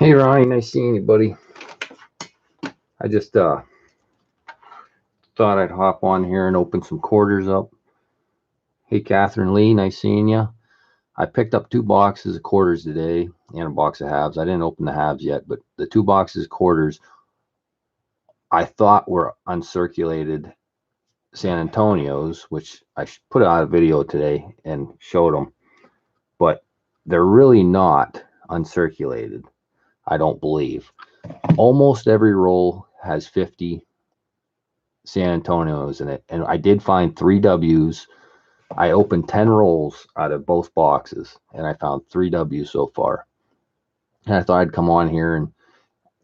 Hey Ronnie, nice seeing you, buddy. I just thought I'd hop on here and open some quarters up. Hey Catherine Lee, nice seeing you. I picked up 2 boxes of quarters today and a box of halves. I didn't open the halves yet, but the 2 boxes of quarters I thought were uncirculated San Antonios, which I put out a video today and showed them, but they're really not uncirculated, I don't believe. Almost every roll has 50 San Antonios in it, and I did find 3 W's. I opened 10 rolls out of both boxes, and I found 3 W's so far. And I thought I'd come on here, and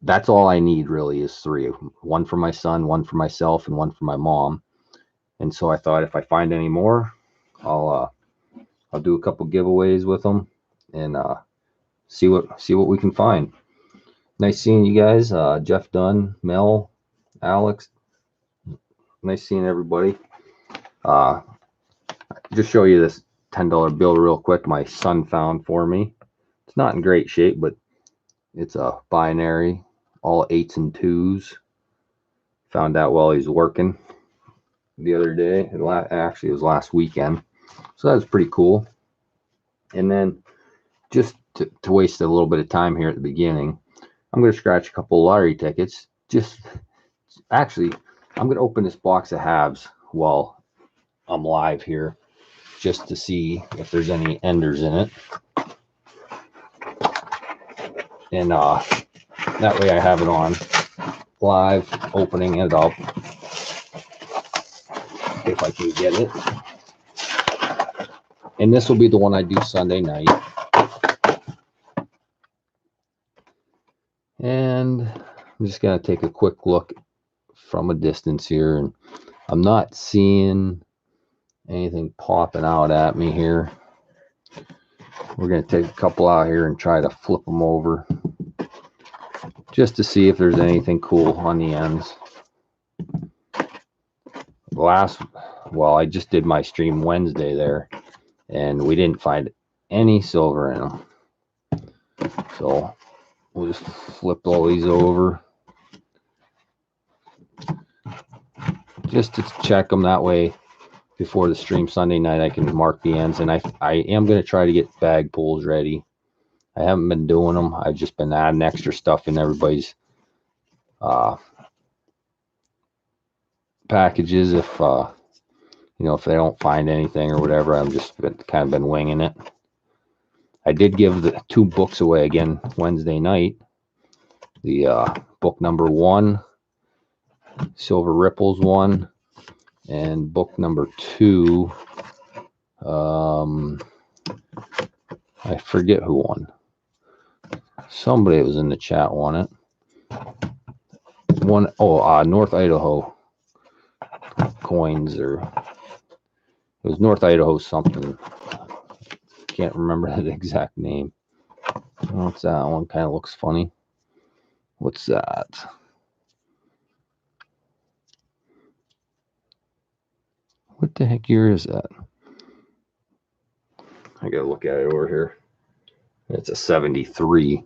that's all I need really is 3. 1 for my son, 1 for myself, and 1 for my mom. And so I thought if I find any more, I'll do a couple giveaways with them and see what we can find. Nice seeing you guys. Jeff Dunn, Mel, Alex. Nice seeing everybody. Just show you this $10 bill real quick my son found for me. It's not in great shape, but it's a binary, all 8s and 2s. Found out while he's working the other day. Actually, it was last weekend. So that was pretty cool. And then just to waste a little bit of time here at the beginning, I'm going to scratch a couple lottery tickets. Actually, I'm going to open this box of halves while I'm live here, just to see if there's any enders in it. And that way I have it on live, opening it up, if I can get it. And this will be the one I do Sunday night. And I'm just going to take a quick look from a distance here, and I'm not seeing anything popping out at me here. We're going to take a couple out here and try to flip them over just to see if there's anything cool on the ends. Well, I just did my stream Wednesday there, and we didn't find any silver in them. So we'll just flip all these over just to check them. That way, before the stream Sunday night, I can mark the ends. And I am going to try to get bag pulls ready. I haven't been doing them. I've just been adding extra stuff in everybody's packages. If if they don't find anything or whatever, I'm just kind of been winging it. I did give the 2 books away again Wednesday night. The book number 1, Silver Ripples 1, and book number 2, I forget who won. Somebody that was in the chat won it. North Idaho coins, or it was North Idaho something. Can't remember the exact name. What's that one? Kind of looks funny. What's that? What the heck year is that? I gotta look at it over here. It's a 73.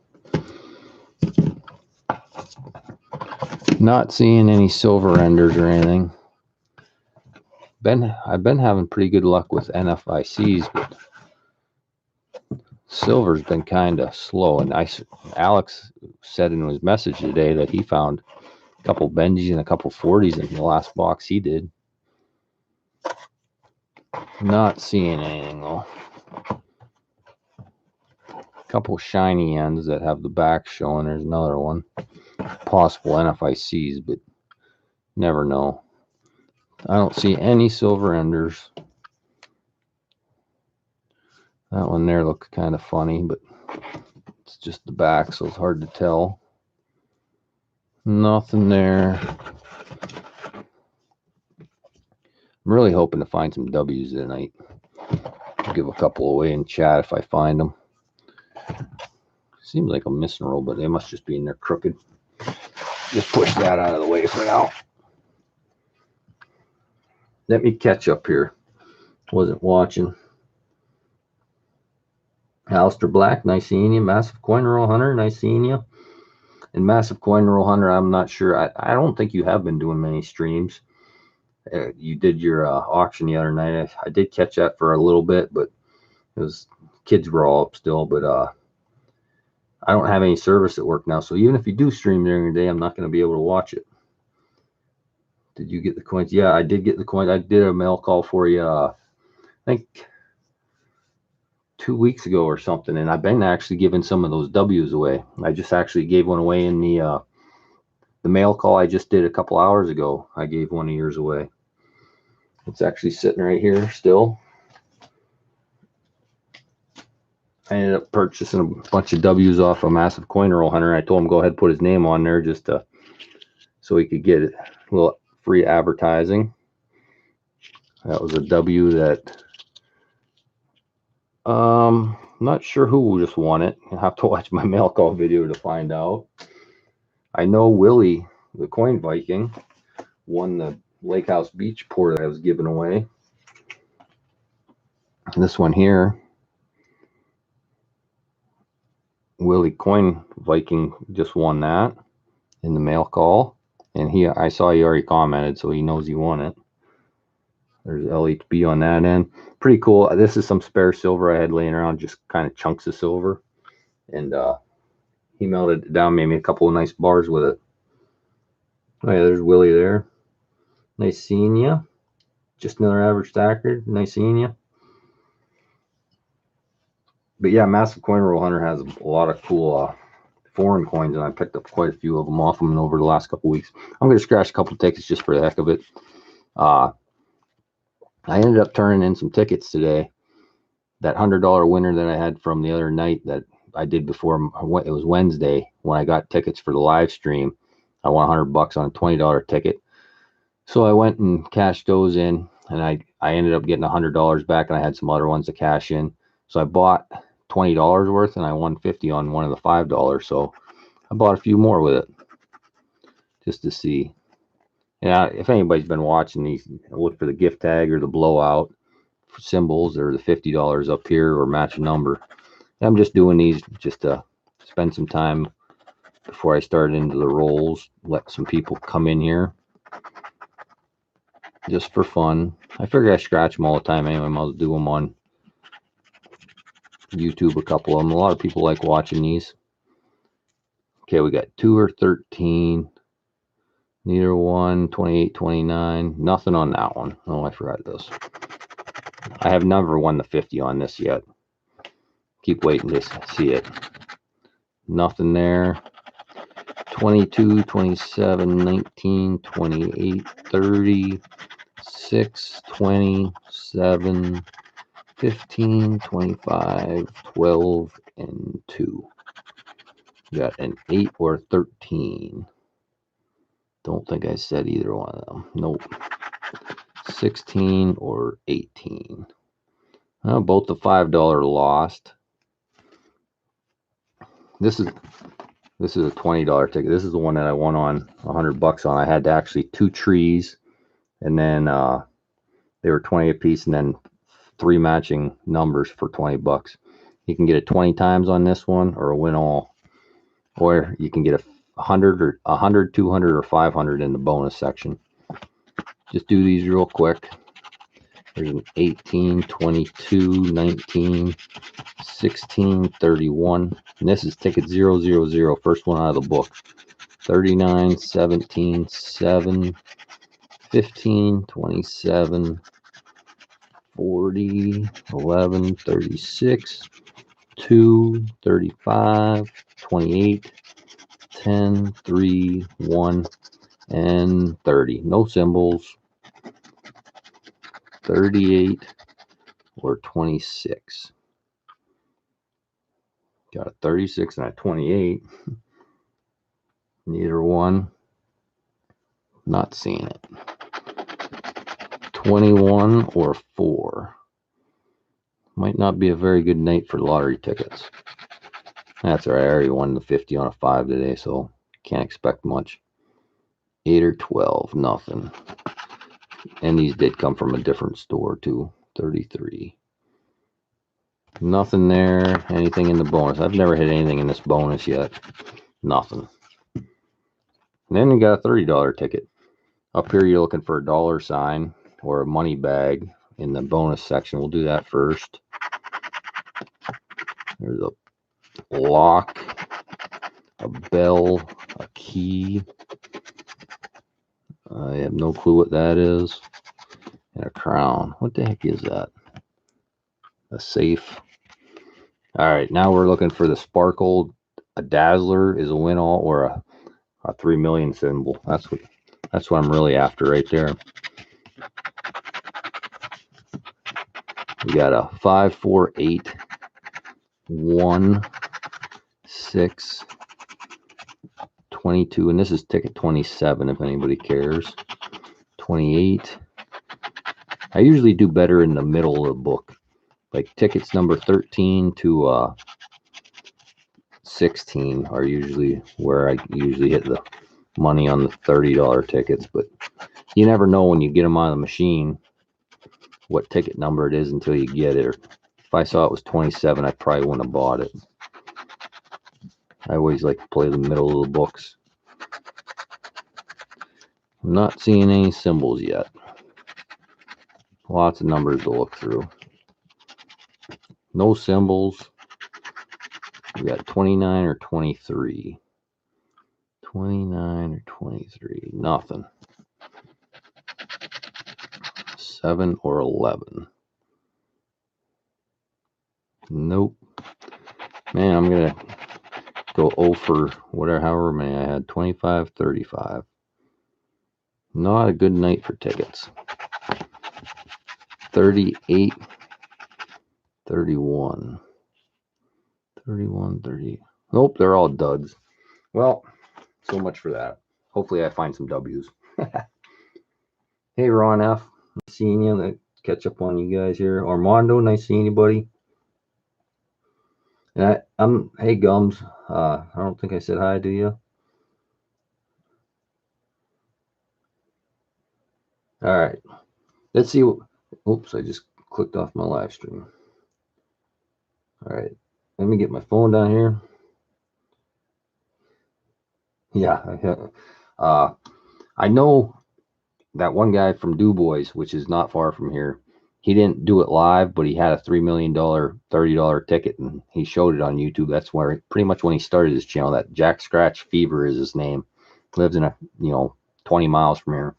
Not seeing any silver enders or anything. I've been having pretty good luck with NFICs, but silver's been kind of slow. And Alex said in his message today that he found a couple Benjis and a couple 40s in the last box he did. Not seeing anything though. A couple shiny ends that have the back showing. There's another one. Possible NFICs, but never know. I don't see any silver enders. That one there looks kind of funny, but it's just the back, so it's hard to tell. Nothing there. I'm really hoping to find some W's tonight. I'll give a couple away in chat if I find them. Seems like I'm missing a roll, but they must just be in there crooked. Just push that out of the way for now. Let me catch up here. Wasn't watching. Alistair Black, nice seeing you. Massive Coin Roll Hunter, nice seeing you. And Massive Coin Roll Hunter, I'm not sure. I don't think you have been doing many streams. You did your auction the other night. I did catch that for a little bit, but it was kids were all up still. But I don't have any service at work now, so even if you do stream during the day, I'm not going to be able to watch it. Did you get the coins? Yeah, I did get the coins. I did a mail call for you. I think 2 weeks ago or something, and I've been actually giving some of those W's away. I just actually gave one away in the mail call I just did a couple hours ago. I gave one of yours away. It's actually sitting right here still. I ended up purchasing a bunch of W's off a Massive Coin Roll Hunter. I told him go ahead and put his name on there just so he could get a little free advertising. That was a W that not sure who just won it. I'll have to watch my mail call video to find out. I know Willie, the Coin Viking, won the Lake House Beach pour that I was giving away. This one here, Willie Coin Viking just won that in the mail call. And I saw he already commented, so he knows he won it. There's LHB on that end. Pretty cool. This is some spare silver I had laying around, just kind of chunks of silver. And he melted it down, made me a couple of nice bars with it. Oh yeah, there's Willie there. Nice seeing you. Just another average stacker. Nice seeing you. But yeah, Massive Coin Roll Hunter has a lot of cool foreign coins, and I picked up quite a few of them off them over the last couple weeks. I'm going to scratch a couple of tickets just for the heck of it. I ended up turning in some tickets today. That $100 winner that I had from the other night that I did before, it was Wednesday when I got tickets for the live stream. I won $100 on a $20 ticket. So I went and cashed those in, and I ended up getting $100 back, and I had some other ones to cash in. So I bought $20 worth, and I won $50 on one of the $5. So I bought a few more with it just to see. Yeah, if anybody's been watching these, look for the gift tag or the blowout for symbols or the $50 up here or match a number. I'm just doing these just to spend some time before I start into the rolls. Let some people come in here just for fun. I figure I scratch them all the time anyway. I'll do them on YouTube, a couple of them. A lot of people like watching these. Okay, we got 2 or 13. Neither one. 28, 29. Nothing on that one. Oh, I forgot this. I have never won the 50 on this yet. Keep waiting to see it. Nothing there. 22, 27, 19, 28, 30, 6, 20, 7, 15, 25, 12, and 2. Got an 8 or 13. Don't think I said either one of them. Nope. 16 or 18. Well, both the $5 lost. This is a $20 ticket. This is the one that I won on $100 on. I had to actually 2 trees, and then they were 20 a piece, and then 3 matching numbers for $20. You can get it 20 times on this one, or a win all, or you can get a 100 or 100, 200, or 500 in the bonus section. Just do these real quick. There's an 18, 22, 19, 16, 31. And this is ticket 000, first one out of the book. 39, 17, 7, 15, 27, 40, 11, 36, 2, 35, 28, 10, 3, 1, and 30. No symbols. 38 or 26. Got a 36 and a 28. Neither one. Not seeing it. 21 or 4. Might not be a very good night for lottery tickets. That's all right. I already won the 50 on a 5 today, so can't expect much. 8 or 12. Nothing. And these did come from a different store too. 33. Nothing there. Anything in the bonus. I've never hit anything in this bonus yet. Nothing. And then you got a $30 ticket. Up here, you're looking for a dollar sign or a money bag in the bonus section. We'll do that first. There's a lock, a bell, a key. I have no clue what that is. And a crown. What the heck is that? A safe. All right, now we're looking for the sparkle. A dazzler is a win all, or a 3 million symbol. That's what I'm really after right there. We got a 5, 4, 8, 1, 6, 22, and this is ticket 27 if anybody cares. 28. I usually do better in the middle of the book. Like tickets number 13 to 16 are usually where I usually hit the money on the $30 tickets, but you never know when you get them on the machine what ticket number it is until you get it. Or if I saw it was 27, I probably wouldn't have bought it. I always like to play the middle of the books. I'm not seeing any symbols yet. Lots of numbers to look through. No symbols. We got 29 or 23. 29 or 23. Nothing. 7 or 11. Nope. Man, I'm going to go 0 for whatever, however many I had. 25, 35. Not a good night for tickets. 38, 31. 31, 30. Nope, they're all duds. Well, so much for that. Hopefully I find some W's. Hey, Ron F. Nice seeing you. Catch up on you guys here. Armando, nice seeing you, buddy. And hey, Gums. I don't think I said hi to you. All right. Let's see. Oops, I just clicked off my live stream. All right. Let me get my phone down here. Yeah. I know that one guy from Du Bois, which is not far from here. He didn't do it live, but he had a $3 million $30 ticket, and he showed it on YouTube. That's where pretty much when he started his channel. That Jack Scratch Fever is his name. Lives in 20 miles from here.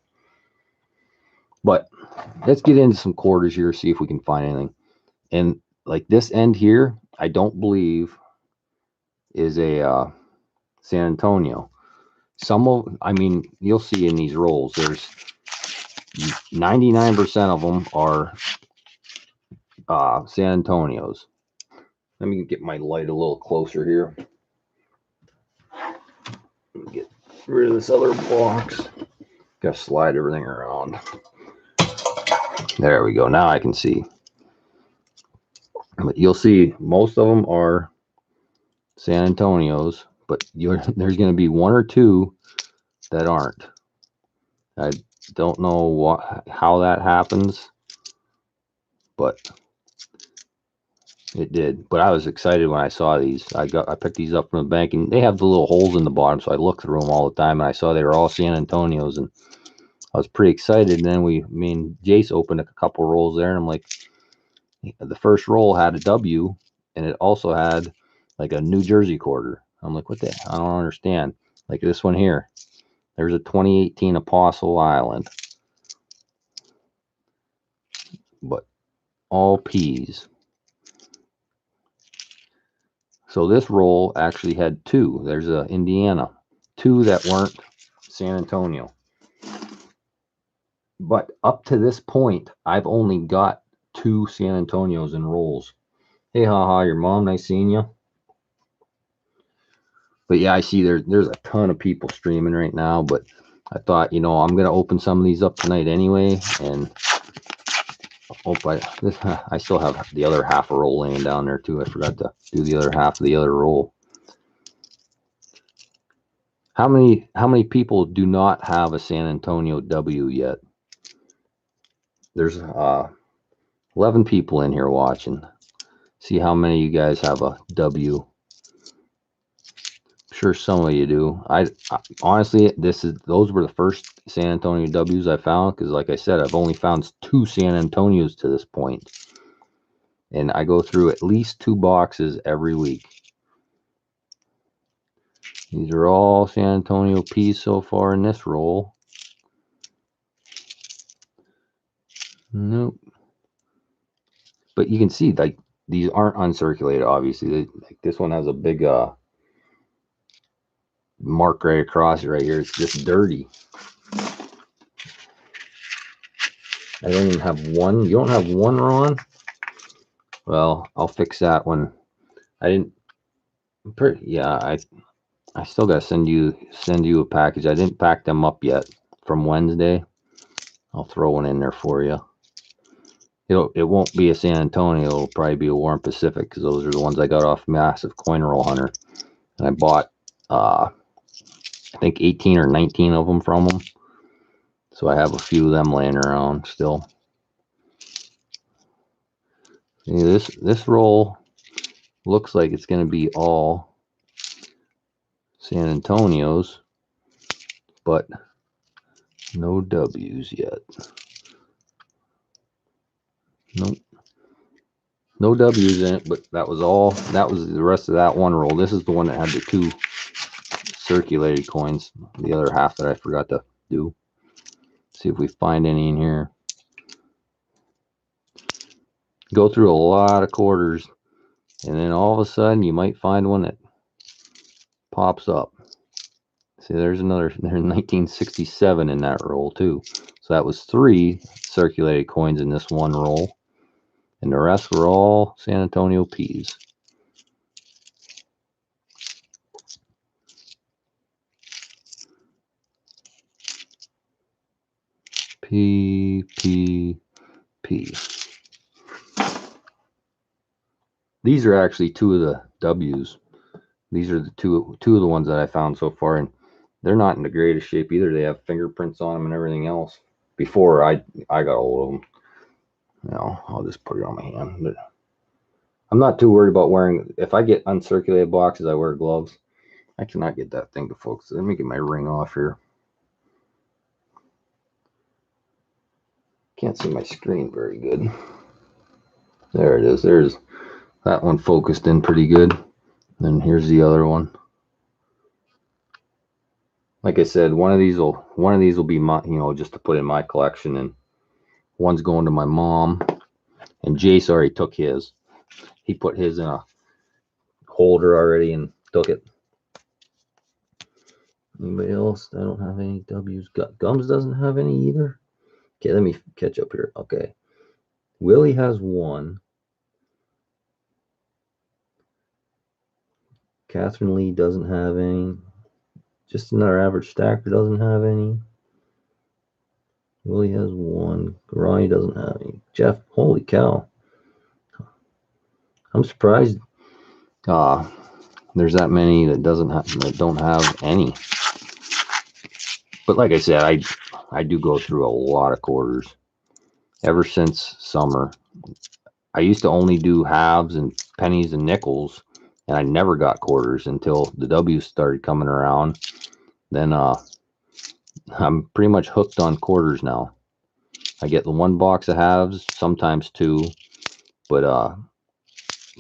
But let's get into some quarters here, see if we can find anything. And like this end here, I don't believe is a San Antonio. You'll see in these rolls, there's 99% of them are San Antonios. Let me get my light a little closer here. Let me get rid of this other box. Gotta slide everything around. There we go. Now I can see. But you'll see most of them are San Antonios, but there's going to be 1 or 2 that aren't. I don't know how that happens, but it did. But I was excited when I saw these. I picked these up from the bank, and they have the little holes in the bottom, so I look through them all the time, and I saw they were all San Antonios, and I was pretty excited. And then me and Jace opened a couple rolls there, and I'm like, the first roll had a W, and it also had like a New Jersey quarter. I'm like, what the? I don't understand. Like this one here. There's a 2018 Apostle Island, but all P's. So this roll actually had 2. There's a Indiana, 2 that weren't San Antonio. But up to this point, I've only got 2 San Antonios in rolls. Hey, haha, your mom, nice seeing you. But yeah, I see there's a ton of people streaming right now, but I thought, I'm going to open some of these up tonight anyway, and I still have the other half a roll laying down there too. I forgot to do the other half of the other roll. How many people do not have a San Antonio W yet? There's 11 people in here watching. See how many of you guys have a W. sure some of you do. I honestly, those were the first San Antonio W's I found, because like I said, I've only found 2 San Antonios to this point. And I go through at least 2 boxes every week. These are all San Antonio P's so far in this roll. Nope. But you can see, like, these aren't uncirculated, obviously. Like, this one has a big mark right across it right here. It's just dirty. I don't even have one. You don't have one, Ron? Well, I'll fix that when I didn't. Yeah, I still gotta send you a package. I didn't pack them up yet from Wednesday. I'll throw one in there for you. It won't be a San Antonio. It'll probably be a Warren Pacific, because those are the ones I got off Massive Coin Roll Hunter, and I bought I think 18 or 19 of them from them. So I have a few of them laying around still. See, this roll looks like it's going to be all San Antonios, but no W's yet. Nope. No W's in it, but that was the rest of that one roll. This is the one that had the 2 circulated coins. The other half that I forgot to do. See if we find any in here. Go through a lot of quarters, and then all of a sudden you might find one that pops up. See, there's 1967 in that roll too. So that was 3 circulated coins in this one roll, and the rest were all San Antonio P's. P, P, P. These are actually 2 of the W's. These are the two of the ones that I found so far, and they're not in the greatest shape either. They have fingerprints on them and everything else. Before I got all of them. Now I'll just put it on my hand. But I'm not too worried about wearing. If I get uncirculated boxes, I wear gloves. I cannot get that thing to focus. Let me get my ring off here. Can't see my screen very good. There it is. There's that one focused in pretty good. Then here's the other one. Like I said, one of these will be my, just to put in my collection, and one's going to my mom. And Jace already took his. He put his in a holder already and took it. Anybody else? I don't have any W's. Gums doesn't have any either. Okay, let me catch up here. Okay. Willie has 1. Catherine Lee doesn't have any. Just another average stacker doesn't have any. Willie has 1. Ronnie doesn't have any. Jeff, holy cow. I'm surprised there's that many that don't have any. But like I said, I do go through a lot of quarters ever since summer. I used to only do halves and pennies and nickels, and I never got quarters until the W's started coming around. Then I'm pretty much hooked on quarters now. I get the 1 box of halves, sometimes 2, but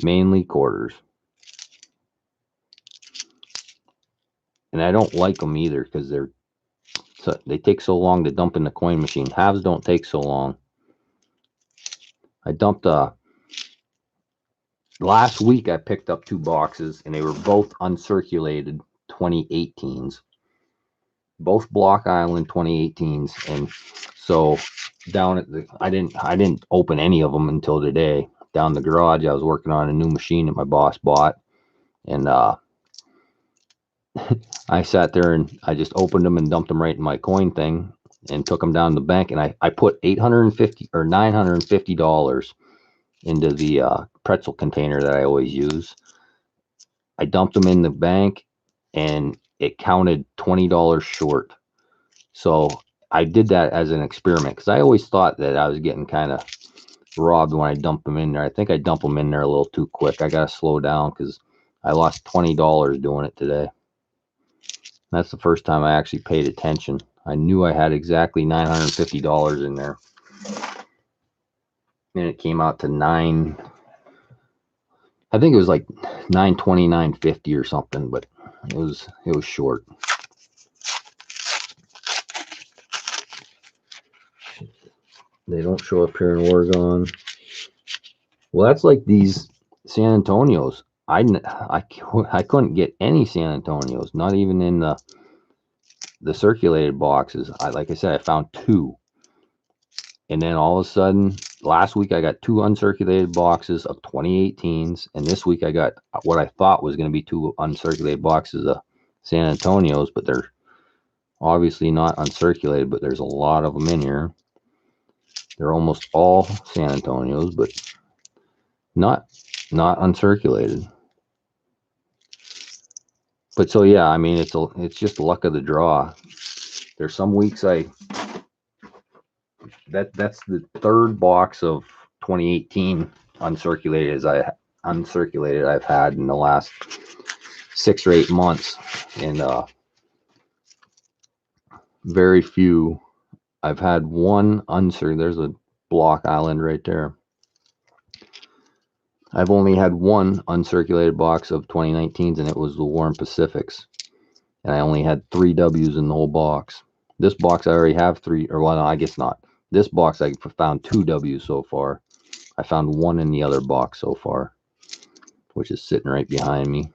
mainly quarters. And I don't like them either, because they take so long to dump in the coin machine. Halves don't take so long. I dumped last week. I picked up 2 boxes, and they were both uncirculated 2018s, both Block Island 2018s. And so down at I didn't open any of them until today. Down the garage, I was working on a new machine that my boss bought, and I sat there and I just opened them and dumped them right in my coin thing and took them down to the bank. And I put $850 or $950 into the pretzel container that I always use. I dumped them in the bank, and it counted $20 short. So I did that as an experiment, because I always thought that I was getting kind of robbed when I dumped them in there. I think I dumped them in there a little too quick. I got to slow down, because I lost $20 doing it today. That's the first time I actually paid attention. I knew I had exactly $950 in there. And it came out to I think it was like $920, $950 or something, but it was short. They don't show up here in Oregon. Well, that's like these San Antonios. I couldn't get any San Antonios, not even in the circulated boxes. Like I said, I found 2. And then all of a sudden, last week I got 2 uncirculated boxes of 2018s. And this week I got what I thought was going to be 2 uncirculated boxes of San Antonios, but they're obviously not uncirculated, but there's a lot of them in here. They're almost all San Antonios, but not uncirculated. But so yeah, I mean, it's just luck of the draw. There's some weeks that's the 3rd box of 2018 uncirculated I've had in the last 6 or 8 months, and very few. I've had one uncirculated. There's a Block Island right there. I've only had one uncirculated box of 2019s, and it was the Warm Pacifics. And I only had 3 W's in the whole box. This box I already have 3, or well, no, I guess not. This box I found 2 W's so far. I found 1 in the other box so far, which is sitting right behind me.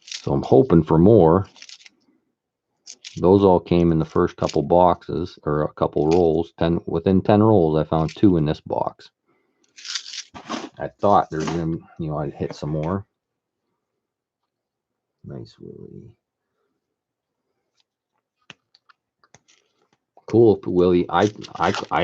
So I'm hoping for more. Those all came in the first couple boxes, or a couple rolls. Within 10 rolls, I found 2 in this box. I thought there's gonna, I'd hit some more. Nice Willie. Cool, Willie. I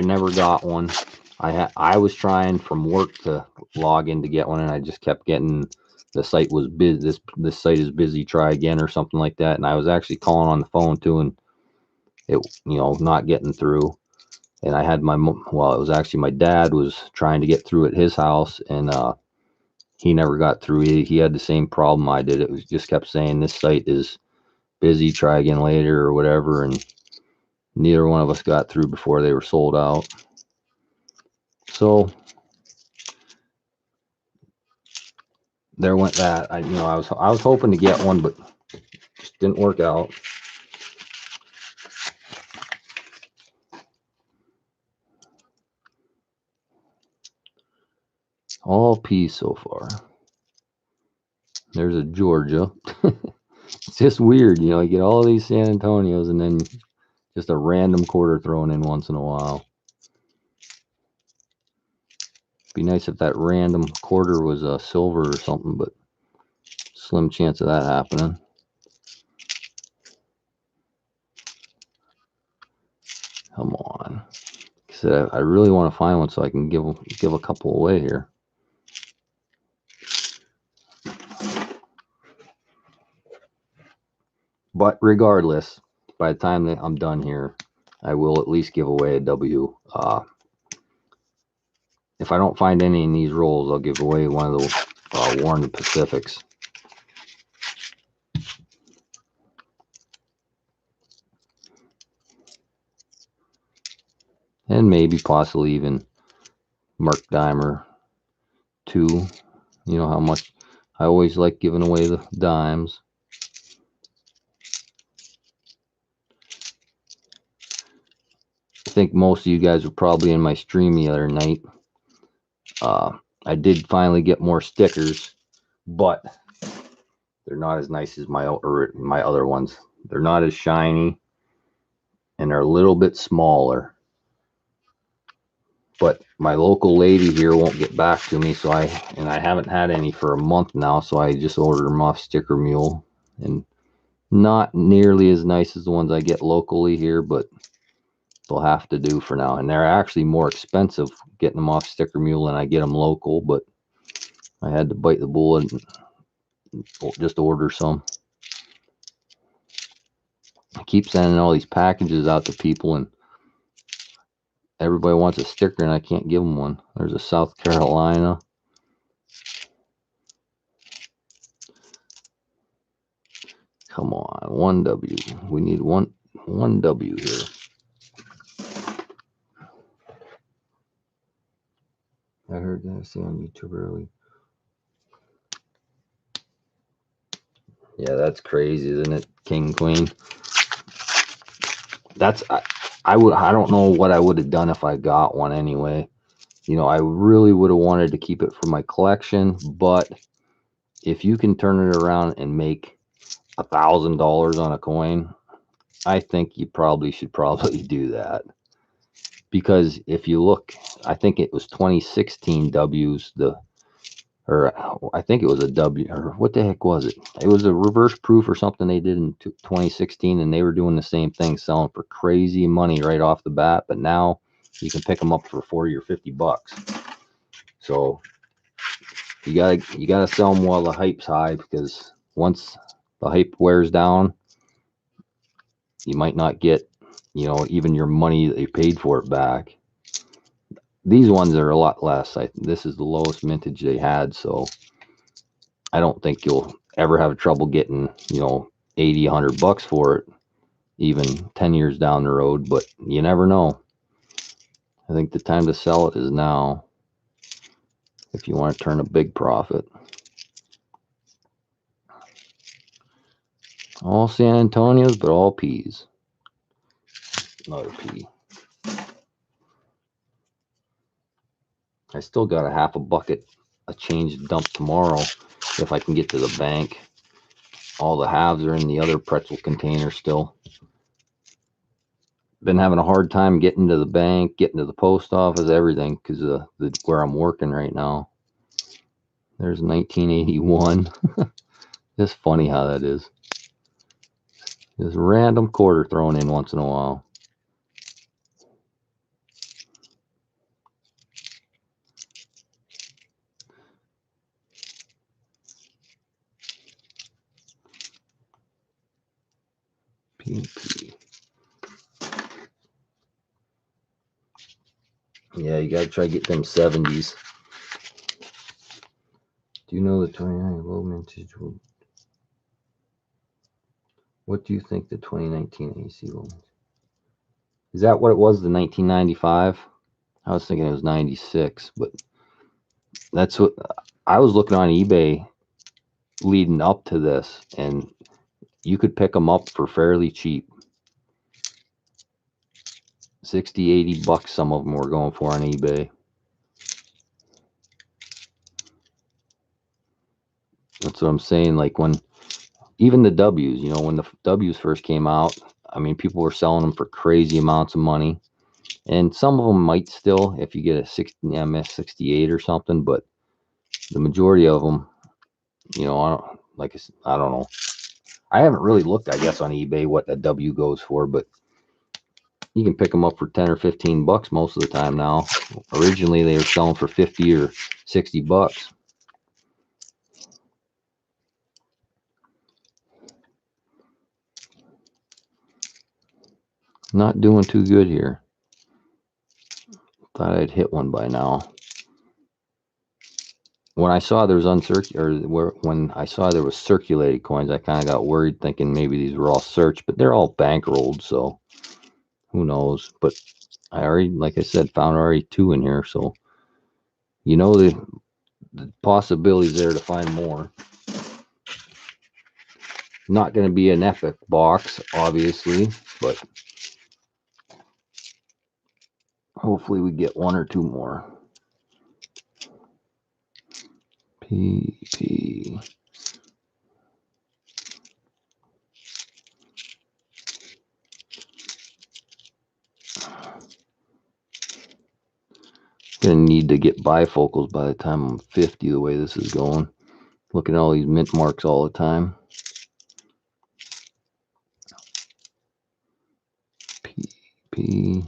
never got one. I was trying from work to log in to get one, and I just kept getting the site was busy. This site is busy. Try again or something like that. And I was actually calling on the phone too, and it not getting through. And I had it was actually my dad was trying to get through at his house, and he never got through. He had the same problem I did. It was just kept saying this site is busy. Try again later or whatever, and neither one of us got through before they were sold out. So there went that. I was hoping to get one, but just didn't work out. All peace so far. There's a Georgia. It's just weird, you get all these San Antonios and then just a random quarter thrown in once in a while. Be nice if that random quarter was a silver or something, but slim chance of that happening. Come on. So I really want to find one so I can give a couple away here. But regardless, by the time that I'm done here, I will at least give away a W. If I don't find any in these rolls, I'll give away one of those Warm Pacifics. And maybe possibly even Mark Dimer 2. You know how much I always like giving away the dimes. I think most of you guys were probably in my stream the other night. I did finally get more stickers, but they're not as nice as my other ones. They're not as shiny, and they're a little bit smaller. But my local lady here won't get back to me, so I haven't had any for a month now, so I just ordered them off Sticker Mule, and not nearly as nice as the ones I get locally here, but they'll have to do for now. And they're actually more expensive getting them off Sticker Mule than I get them local, but I had to bite the bullet and just order some. I keep sending all these packages out to people, and everybody wants a sticker, and I can't give them one. There's a South Carolina. Come on, 1W. We need one W here. I heard that say on YouTube early. Yeah, that's crazy, isn't it? King, queen. That's I don't know what I would have done if I got one anyway. You know, I really would have wanted to keep it for my collection, but if you can turn it around and make $1,000 on a coin, I think you should probably do that. Because if you look, I think it was 2016 W's, or I think it was a W, or what the heck was it? It was a reverse proof or something they did in 2016, and they were doing the same thing, selling for crazy money right off the bat. But now you can pick them up for 40 or 50 bucks. So you gotta sell them while the hype's high, because once the hype wears down, you might not get, you know, even your money that you paid for it back. These ones are a lot less. This is the lowest mintage they had, so I don't think you'll ever have trouble getting, you know, 80, 100 bucks for it, even 10 years down the road, but you never know. I think the time to sell it is now if you want to turn a big profit. All San Antonios, but all P's. Another P. I still got a half a bucket of change to dump tomorrow if I can get to the bank. All the halves are in the other pretzel container still. Been having a hard time getting to the bank, getting to the post office, everything, because of where I'm working right now. There's 1981. Just funny how that is. Just random quarter thrown in once in a while. PP. Yeah, you gotta try to get them 70s. Do you know the 29 low mintage will? What do you think the 2019 AC will? Is that what it was, the 1995? I was thinking it was 96, but that's what I was looking on eBay leading up to this, and you could pick them up for fairly cheap. 60, 80 bucks some of them were going for on eBay. That's what I'm saying. Like when even the W's, you know, when the W's first came out, I mean, people were selling them for crazy amounts of money. And some of them might still, if you get a 60 MS68 or something, but the majority of them, you know, I don't know. I haven't really looked, I guess, on eBay what a W goes for, but you can pick them up for 10 or 15 bucks most of the time now. Originally, they were selling for 50 or 60 bucks. Not doing too good here. Thought I'd hit one by now. When I saw there was when I saw there was circulated coins, I kind of got worried, thinking maybe these were all searched, but they're all bankrolled, so who knows? But I already, like I said, found already 2 in here, so you know the possibilities there to find more. Not going to be an epic box, obviously, but hopefully we get 1 or 2 more. PP. Gonna need to get bifocals by the time I'm 50, the way this is going. Looking at all these mint marks all the time. P.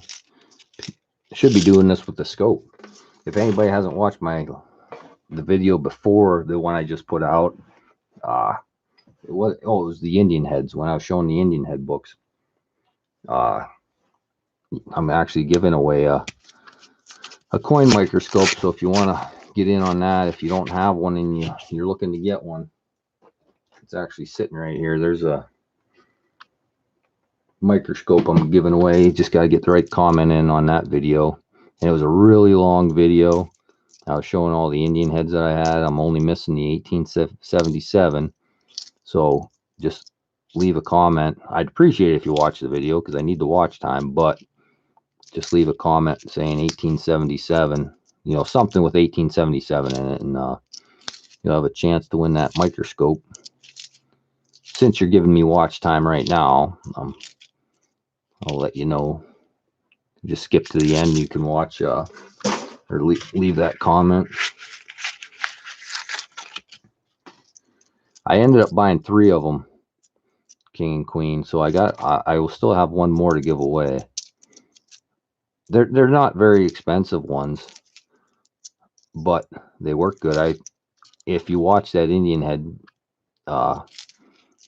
Should be doing this with the scope. If anybody hasn't watched the video before the one I just put out, it was the Indian heads, when I was showing the Indian head books. I'm actually giving away a coin microscope, so if you want to get in on that, if you don't have one and you're looking to get one, it's actually sitting right here. There's a microscope I'm giving away. Just got to get the right comment in on that video. And it was a really long video. I was showing all the Indian heads that I had. I'm only missing the 1877. So just leave a comment. I'd appreciate it if you watch the video because I need the watch time, but just leave a comment saying 1877, you know, something with 1877 in it, and you'll have a chance to win that microscope. Since you're giving me watch time right now, I'll let you know. Just skip to the end. You can watch or leave that comment. I ended up buying 3 of them, king and queen. So I will still have one more to give away. They're not very expensive ones, but they work good. If you watch that Indian head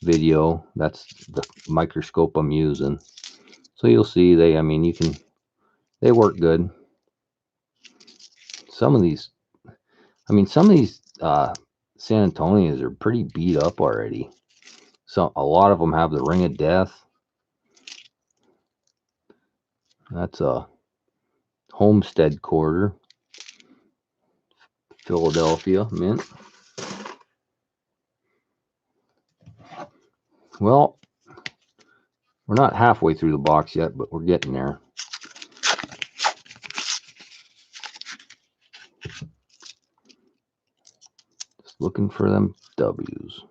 video, that's the microscope I'm using. So you'll see they work good. Some of these San Antonians are pretty beat up already. So a lot of them have the ring of death. That's a Homestead quarter, Philadelphia mint. Well, we're not halfway through the box yet, but we're getting there. Just looking for them W's.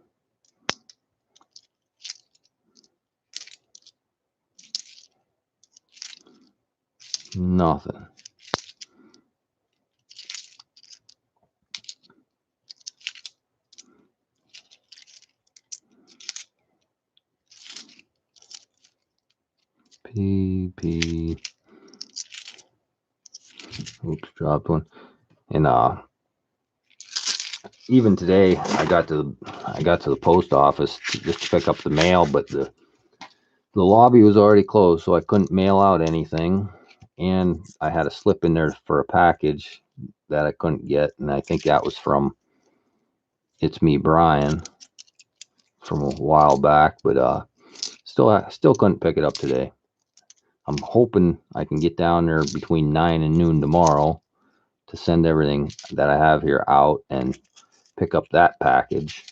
Nothing. P. Oops, dropped one. And even today I got to the post office just to pick up the mail, but the lobby was already closed, so I couldn't mail out anything. And I had a slip in there for a package that I couldn't get, and I think that was from It's Me Brian from a while back, but still couldn't pick it up today. I'm hoping I can get down there between 9 and noon tomorrow to send everything that I have here out and pick up that package.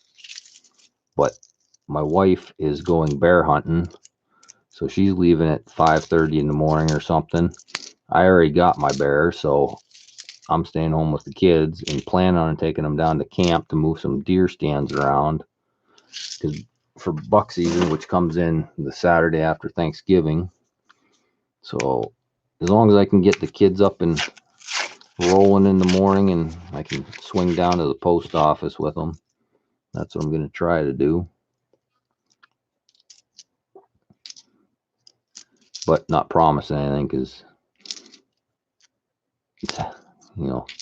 But my wife is going bear hunting, so she's leaving at 5:30 in the morning or something. I already got my bear, so I'm staying home with the kids and plan on taking them down to camp to move some deer stands around. Because for buck season, which comes in the Saturday after Thanksgiving, so as long as I can get the kids up and rolling in the morning and I can swing down to the post office with them, that's what I'm going to try to do. But not promise anything because it's,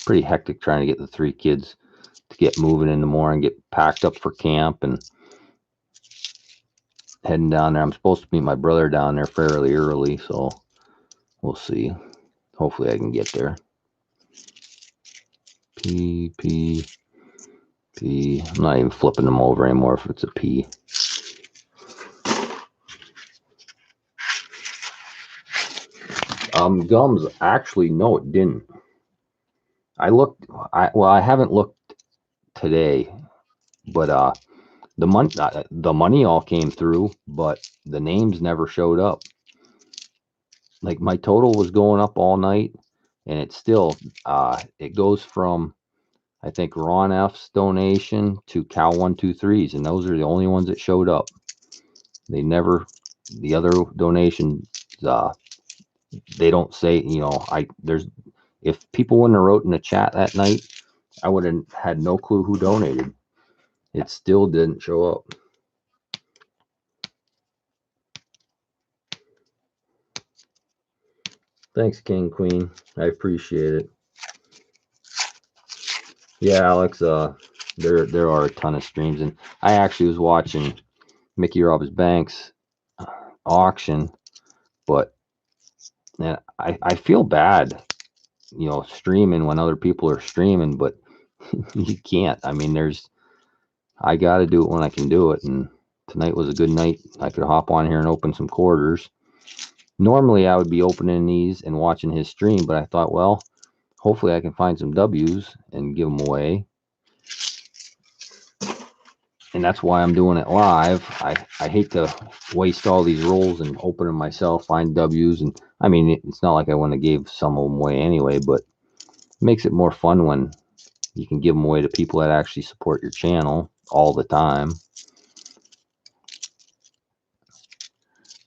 pretty hectic trying to get the 3 kids to get moving in the morning, get packed up for camp and heading down there. I'm supposed to meet my brother down there fairly early, so we'll see. Hopefully I can get there. P. I'm not even flipping them over anymore if it's a P. Gums, actually, no, it didn't. I haven't looked today, but the money all came through, but the names never showed up. Like my total was going up all night, and it's still it goes from I think Ron F's donation to Cal 123s, and those are the only ones that showed up. They never, the other donations, they don't say, if people wouldn't have wrote in the chat that night, I would have had no clue who donated. It still didn't show up. Thanks, King Queen. I appreciate it. Yeah, Alex, there are a ton of streams, and I actually was watching Mickey Robbins Banks auction, but man, I feel bad, streaming when other people are streaming, but you can't. I mean, I got to do it when I can do it, and tonight was a good night. I could hop on here and open some quarters. Normally I would be opening these and watching his stream, but I thought, well, hopefully I can find some W's and give them away. And that's why I'm doing it live. I hate to waste all these rolls and open them myself, find W's. And I mean, it's not like I want to give some of them away anyway, but it makes it more fun when you can give them away to people that actually support your channel all the time.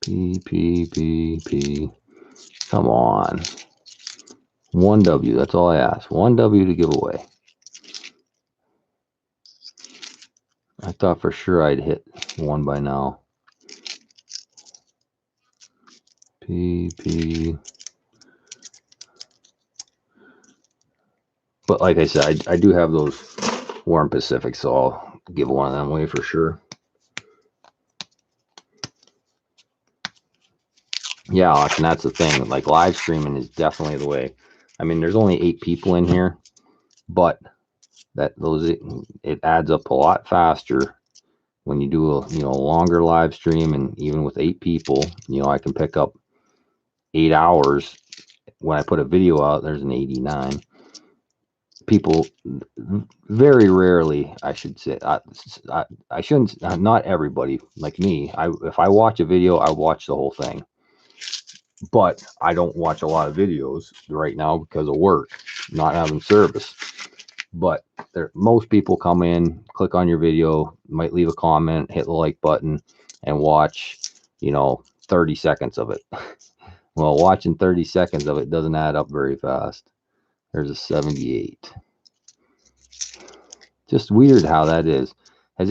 P. Come on. 1 W. That's all I ask. 1 W to give away. I thought for sure I'd hit 1 by now. P. But like I said, I do have those Warren Pacific, so I'll give one of them away for sure. Yeah, and that's the thing. Like, live streaming is definitely the way. I mean, there's only 8 people in here, but it adds up a lot faster when you do a longer live stream. And even with 8 people, I can pick up 8 hours. When I put a video out, there's an 89 people. Very rarely, I should say, I shouldn't, not everybody like me. If I watch a video, I watch the whole thing. But I don't watch a lot of videos right now because of work, not having service. But most people come in, click on your video, might leave a comment, hit the like button, and watch 30 seconds of it. Well, watching 30 seconds of it doesn't add up very fast. There's a 78. Just weird how that is. Has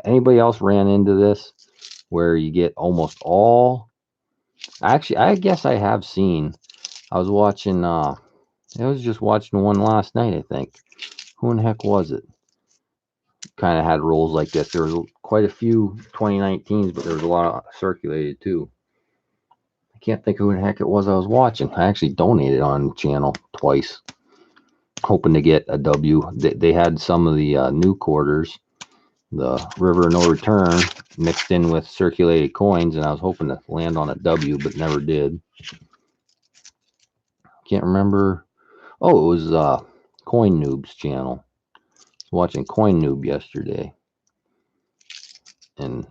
anybody else ran into this where you get almost all? Actually, I guess I have seen. I was watching. I was just watching one last night, I think. Who in the heck was it? Kind of had rolls like this. There was quite a few 2019s, but there was a lot circulated too. I can't think who in the heck it was I was watching. I actually donated on the channel twice, hoping to get a W. They had some of the new quarters, the River No Return, mixed in with circulated coins, and I was hoping to land on a W, but never did. Can't remember. Oh, it was Coin Noob's channel. I was watching Coin Noob yesterday, and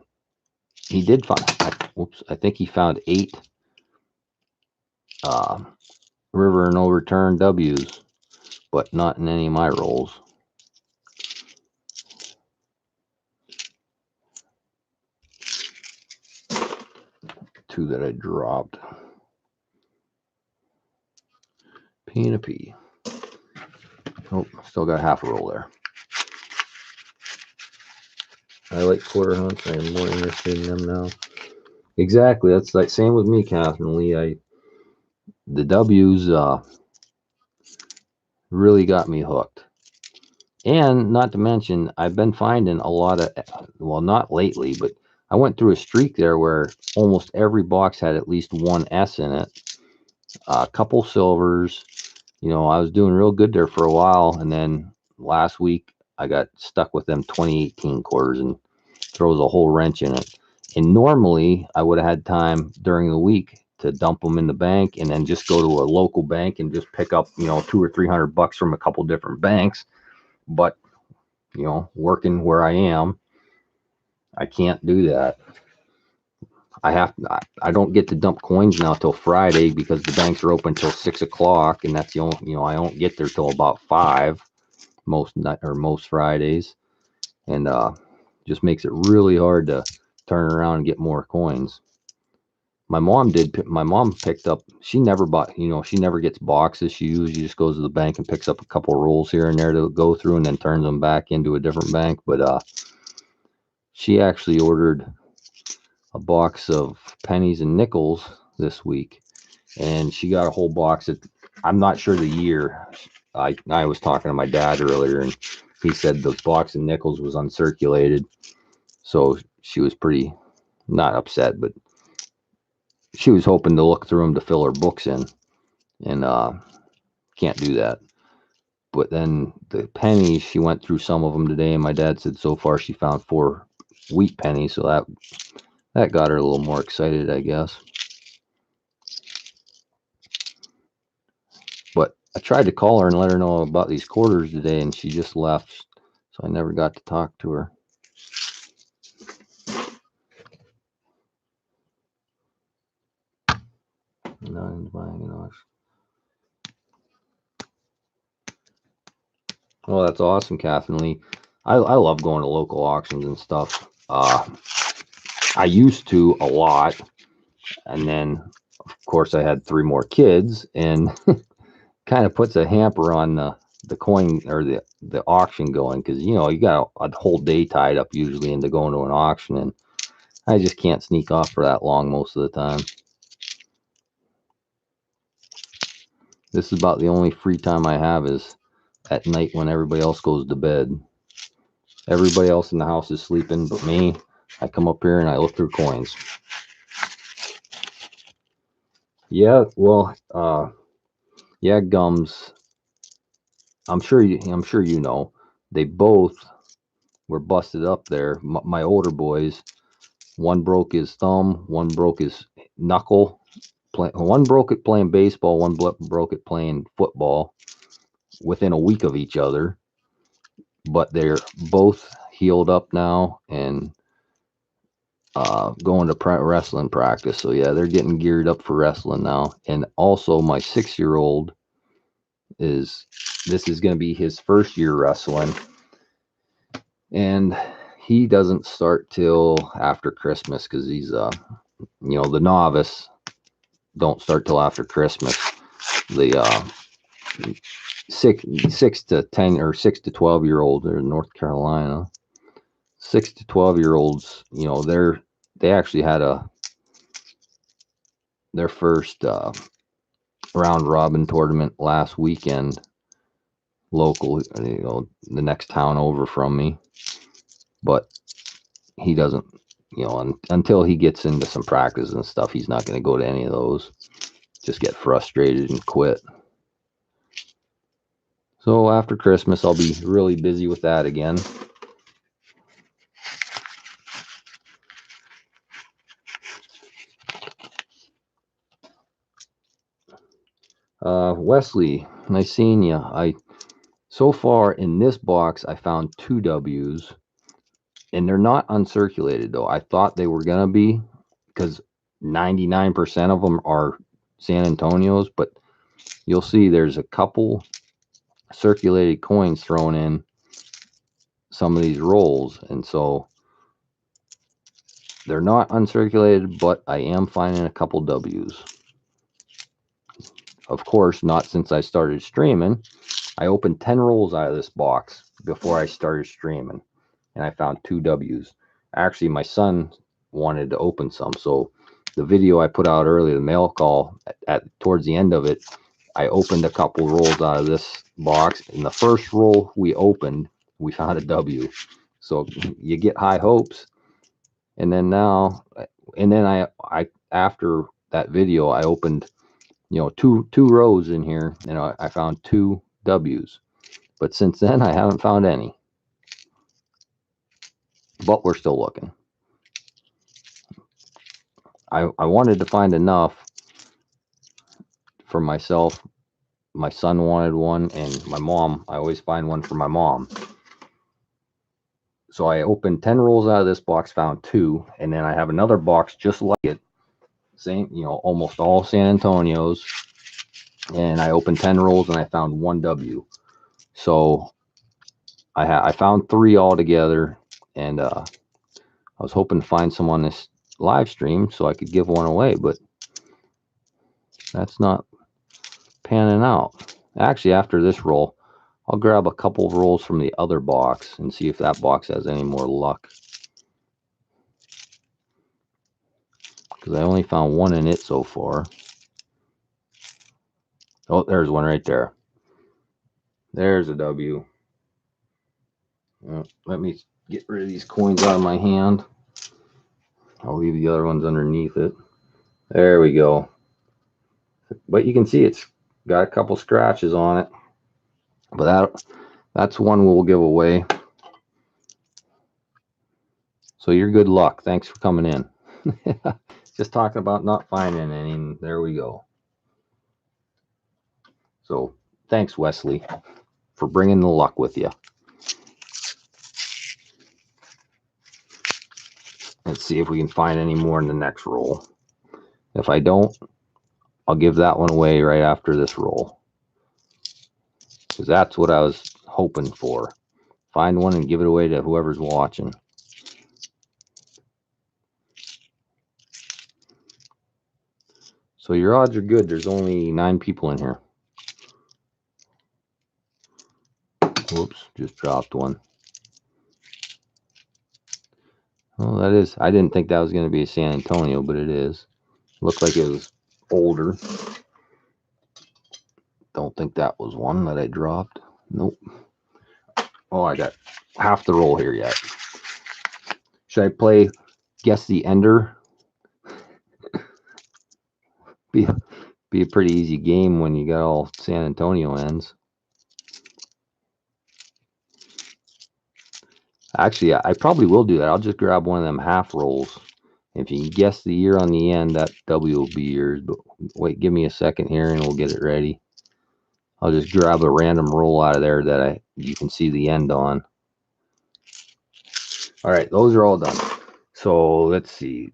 he did find. I think he found 8 River No Return W's, but not in any of my rolls. Two that I dropped. P and a P. Oh, still got half a roll there. I like quarter hunts. I am more interested in them now. Exactly. That's like same with me, Catherine Lee. The W's really got me hooked. And not to mention, I've been finding a lot of, well, not lately, but I went through a streak there where almost every box had at least 1 S in it. A couple silvers. I was doing real good there for a while, and then last week I got stuck with them 2018 quarters and throws a whole wrench in it. And normally I would have had time during the week to dump them in the bank and then just go to a local bank and just pick up, $200 or $300 from a couple different banks. But, working where I am, I can't do that. I don't get to dump coins now till Friday because the banks are open till 6 o'clock, and that's the only, I don't get there till about 5 most Fridays, and just makes it really hard to turn around and get more coins. My mom picked up. She never bought. She never gets boxes. She usually just goes to the bank and picks up a couple rolls here and there to go through, and then turns them back into a different bank. But she actually ordered a box of pennies and nickels this week, and she got a whole box of, I'm not sure the year. I was talking to my dad earlier, and he said the box of nickels was uncirculated, so she was pretty not upset, but she was hoping to look through them to fill her books in, and can't do that. But then the pennies, she went through some of them today, and my dad said so far she found 4 wheat pennies, so that got her a little more excited, I guess. I tried to call her and let her know about these quarters today, and she just left, so I never got to talk to her. Well, that's awesome, Catherine Lee. I love going to local auctions and stuff. I used to a lot, and then of course I had 3 more kids, and kind of puts a hamper on the coin or the auction going, because you know you got a whole day tied up usually into going to an auction, and I just can't sneak off for that long most of the time. This is about the only free time I have is at night when everybody else goes to bed. Everybody else in the house is sleeping but me. I come up here and I look through coins. Yeah, well, yeah, gums. I'm sure you know. They both were busted up there. My older boys, one broke his thumb, one broke his knuckle. One broke it playing baseball, one broke it playing football within a week of each other. But they're both healed up now and going to wrestling practice. So yeah, they're getting geared up for wrestling now. And also my 6-year-old this is going to be his first year wrestling, and he doesn't start till after Christmas, because he's the novice don't start till after Christmas. The 6 to 10 or 6 to 12-year-olds are in North Carolina. 6 to 12-year-olds, they actually had their first round robin tournament last weekend, local, the next town over from me. But he doesn't, until he gets into some practice and stuff, he's not going to go to any of those. Just get frustrated and quit. So after Christmas, I'll be really busy with that again. Wesley, nice seeing you. So far in this box, I found 2 W's, and they're not uncirculated though. I thought they were gonna be, because 99% of them are San Antonios, but you'll see there's a couple circulated coins thrown in some of these rolls, and so they're not uncirculated, but I am finding a couple W's. Of course, not since I started streaming. I opened 10 rolls out of this box before I started streaming, and I found 2 W's. Actually, my son wanted to open some, so the video I put out earlier, the mail call, towards the end of it, I opened a couple rolls out of this box. In the first roll we opened, we found a W. So you get high hopes. And then I after that video, I opened, two rows in here, and I found 2 W's. But since then, I haven't found any. But we're still looking. I wanted to find enough for myself. My son wanted one, and my mom, I always find one for my mom. So I opened 10 rolls out of this box, found 2, and then I have another box just like it. Same, almost all San Antonios. And I opened 10 rolls and I found 1 W. So I found 3 altogether, and I was hoping to find some on this live stream so I could give one away, but that's not panning out. Actually, after this roll, I'll grab a couple of rolls from the other box and see if that box has any more luck, because I only found 1 in it so far. Oh, there's one right there. There's a W. Let me get rid of these coins out of my hand. I'll leave the other ones underneath it. There we go. But you can see it's got a couple scratches on it. But that's one we'll give away. So you're good luck. Thanks for coming in. Just talking about not finding any, and there we go. So Thanks, Wesley, for bringing the luck with you. Let's see if we can find any more in the next roll. If I don't, I'll give that one away right after this roll, because that's what I was hoping for. Find one and give it away to whoever's watching. So your odds are good. There's only 9 people in here. Whoops, just dropped one. Oh, that is, I didn't think that was going to be a San Antonio, but it is. Looked like it was older. Don't think that was one that I dropped. Nope. Oh, I got half the roll here yet. Should I play Guess the Ender? Be a pretty easy game when you got all San Antonio ends. Actually, I probably will do that. I'll just grab one of them half rolls. If you can guess the year on the end, that W will be yours. But wait, give me a second here and we'll get it ready. I'll just grab a random roll out of there that you can see the end on. All right, those are all done. So let's see.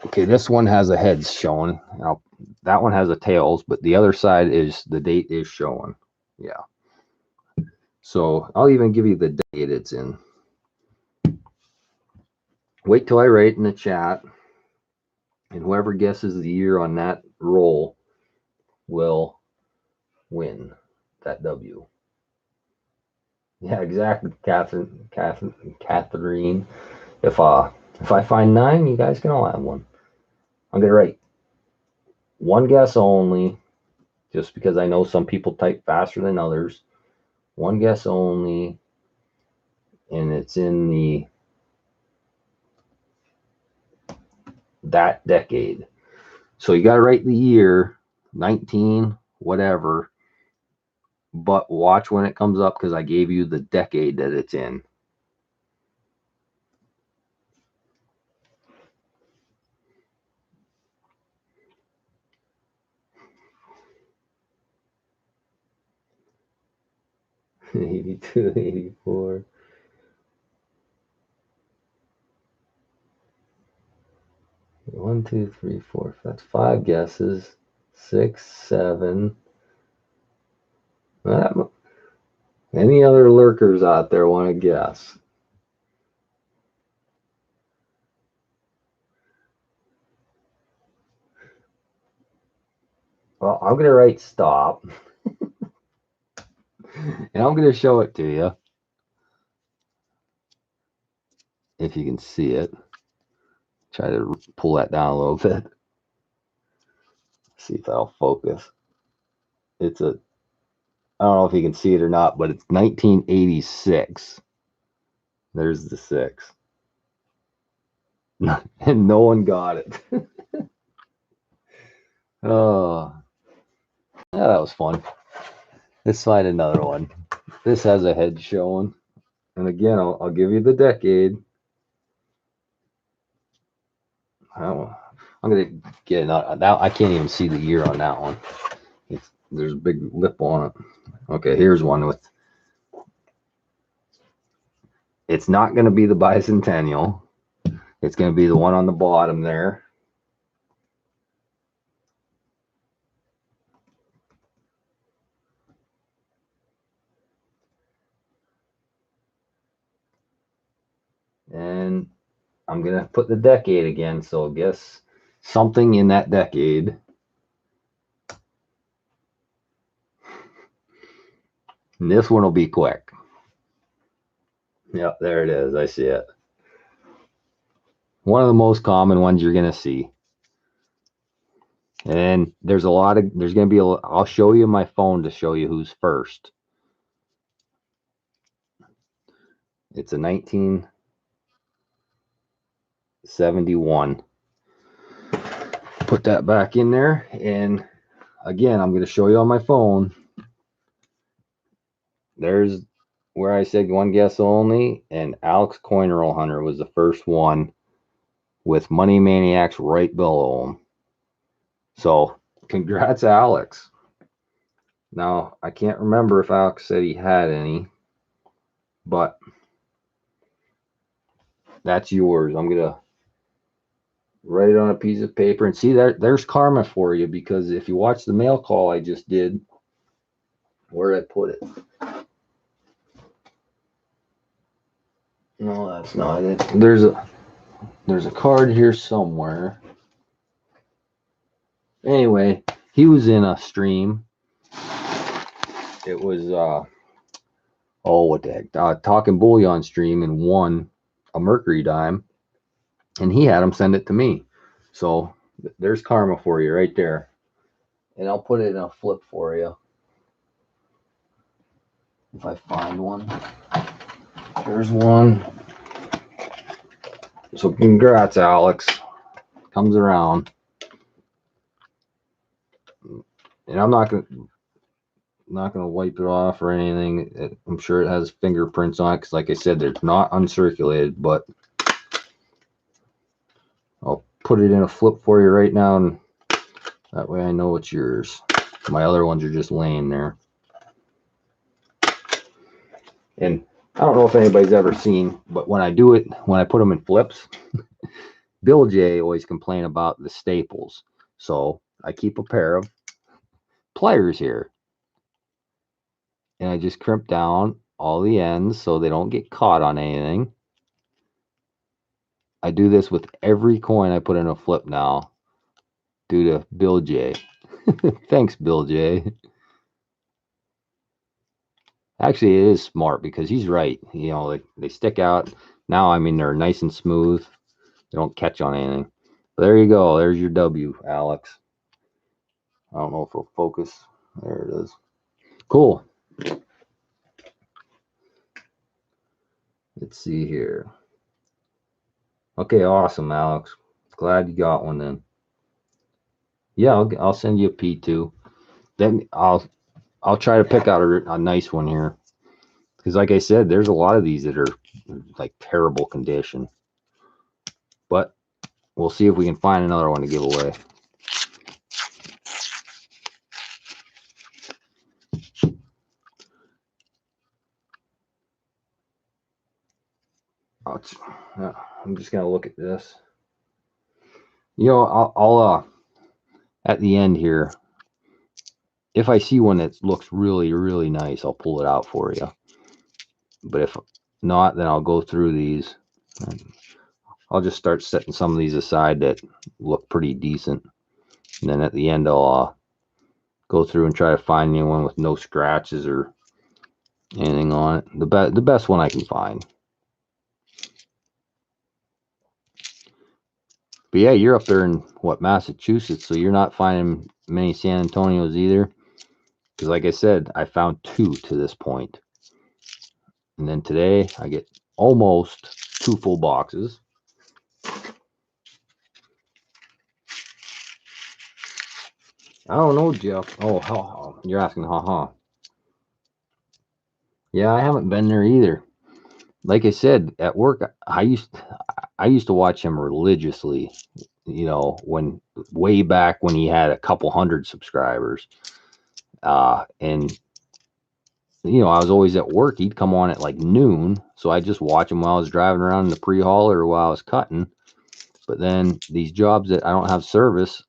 Okay, this one has a heads showing. Now, that one has a tails, but the other side is the date is showing. Yeah. So I'll even give you the date it's in. Wait till I write in the chat, and whoever guesses the year on that roll will win that W. Yeah, exactly, Catherine. If I find 9, you guys can all have one. I'm gonna write one guess only, just because I know some people type faster than others. One guess only, and it's in that decade. So you got to write the year, 19, whatever, but watch when it comes up because I gave you the decade that it's in. '82, '84. One, two, three, four. That's 5 guesses. 6, 7. Any other lurkers out there want to guess? Well, I'm going to write stop. And I'm going to show it to you. If you can see it. Try to pull that down a little bit. See if that'll focus. I don't know if you can see it or not, but it's 1986. There's the 6. And no one got it. Oh, yeah, that was fun. Let's find another one. This has a head showing. And again, I'll give you the decade. I'm going to get another. Now I can't even see the year on that one. There's a big lip on it. Okay, here's one with. It's not going to be the bicentennial. It's going to be the one on the bottom there. And I'm going to put the decade again. So guess something in that decade. And this one will be quick. Yep, there it is. I see it. One of the most common ones you're going to see. And there's going to be I'll show you my phone to show you who's first. It's a 1971. Put that back in there. And again, I'm going to show you on my phone. There's where I said one guess only. And Alex Coin Roll Hunter was the first one with Money Maniacs right below him. So congrats, Alex. Now, I can't remember if Alex said he had any, but that's yours. I'm going to write it on a piece of paper and see there's karma for you, because if you watch the mail call I just did, where did I put it? No, that's not it. There's a card here somewhere. Anyway, he was in a stream. It was what the heck, Talking Bullion stream, and won a Mercury dime, and he had him send it to me. So there's karma for you right there, and I'll put it in a flip for you if I find one. There's one. So congrats, Alex. Comes around, and I'm not gonna wipe it off or anything. I'm sure it has fingerprints on it, because like I said, they're not uncirculated, but I'll put it in a flip for you right now, and that way I know it's yours. My other ones are just laying there. And I don't know if anybody's ever seen, but when I do it, when I put them in flips, Bill J always complain about the staples. So I keep a pair of pliers here, and I just crimp down all the ends so they don't get caught on anything. I do this with every coin I put in a flip now, due to Bill J. Thanks, Bill J. Actually, it is smart, because he's right. You know, they stick out. Now, I mean, they're nice and smooth. They don't catch on anything. But there you go. There's your W, Alex. I don't know if it'll focus. There it is. Cool. Let's see here. Okay, awesome, Alex. Glad you got one then. Yeah, I'll send you a P2. Then I'll try to pick out a nice one here, because like I said, there's a lot of these that are like terrible condition. But we'll see if we can find another one to give away. I'm just gonna look at this. You know, I'll at the end here, if I see one that looks really, really nice, I'll pull it out for you. But if not, then I'll go through these. I'll just start setting some of these aside that look pretty decent, and then at the end I'll go through and try to find anyone with no scratches or anything on it. The best one I can find. But yeah, you're up there in what, Massachusetts, so you're not finding many San Antonios either. Because like I said, I found 2 to this point. And then today I get almost 2 full boxes. I don't know, Jeff. Oh, you're asking, haha. Yeah, I haven't been there either. Like I said, at work, I used to watch him religiously. You know, way back when he had a couple hundred subscribers, and you know, I was always at work. He'd come on at like noon, so I just watch him while I was driving around in the pre-hauler or while I was cutting. But then these jobs that I don't have service,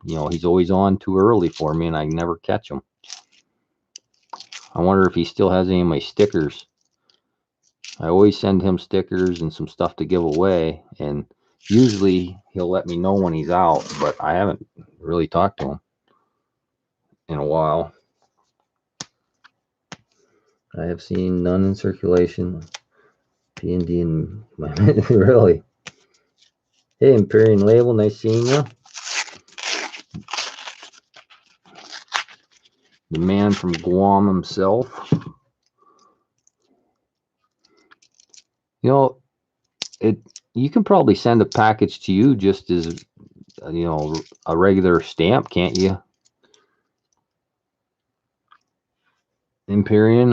he's always on too early for me, and I never catch him. I wonder if he still has any of my stickers. I always send him stickers and some stuff to give away, and usually he'll let me know when he's out, but I haven't really talked to him in a while. I have seen none in circulation. P&D and really. Hey, Empyrean Label, nice seeing you. The man from Guam himself. You know, you can probably send a package to you just as, you know, a regular stamp, can't you? Empyrean,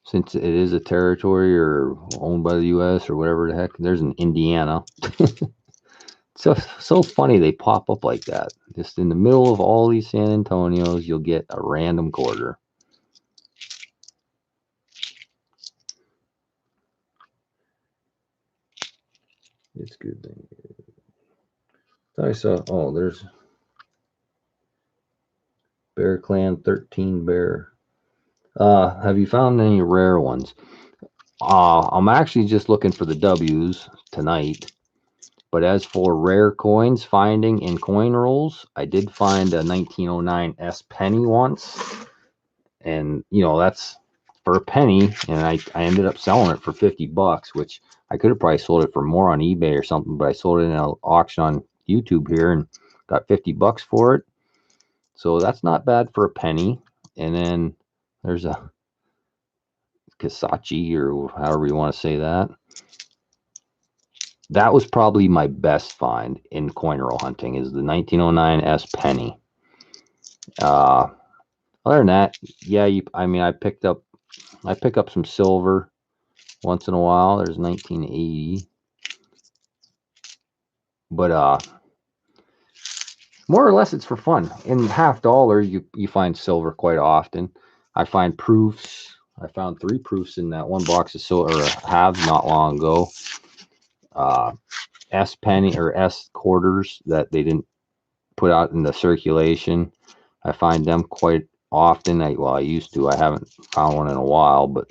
since it is a territory or owned by the U.S. or whatever the heck, there's an Indiana. It's So funny they pop up like that. Just in the middle of all these San Antonios, you'll get a random quarter. It's good thing. I saw. Oh, there's Bear Clan 13 Bear. Have you found any rare ones? I'm actually just looking for the W's tonight. But as for rare coins finding in coin rolls, I did find a 1909 S penny once. And, you know, that's for a penny. And I ended up selling it for $50, which I could have probably sold it for more on eBay or something. But I sold it in an auction on YouTube here and got $50 for it. So that's not bad for a penny. And then there's a Kasachi, or however you want to say that. That was probably my best find in coin roll hunting, is the 1909 S penny. Other than that, yeah, I mean, I pick up some silver once in a while. There's 1980, but more or less it's for fun. In half dollar, you find silver quite often. I find proofs. I found 3 proofs in that one box of silver or halves not long ago. S penny or S quarters that they didn't put out in the circulation. I find them quite often. I used to. I haven't found one in a while, but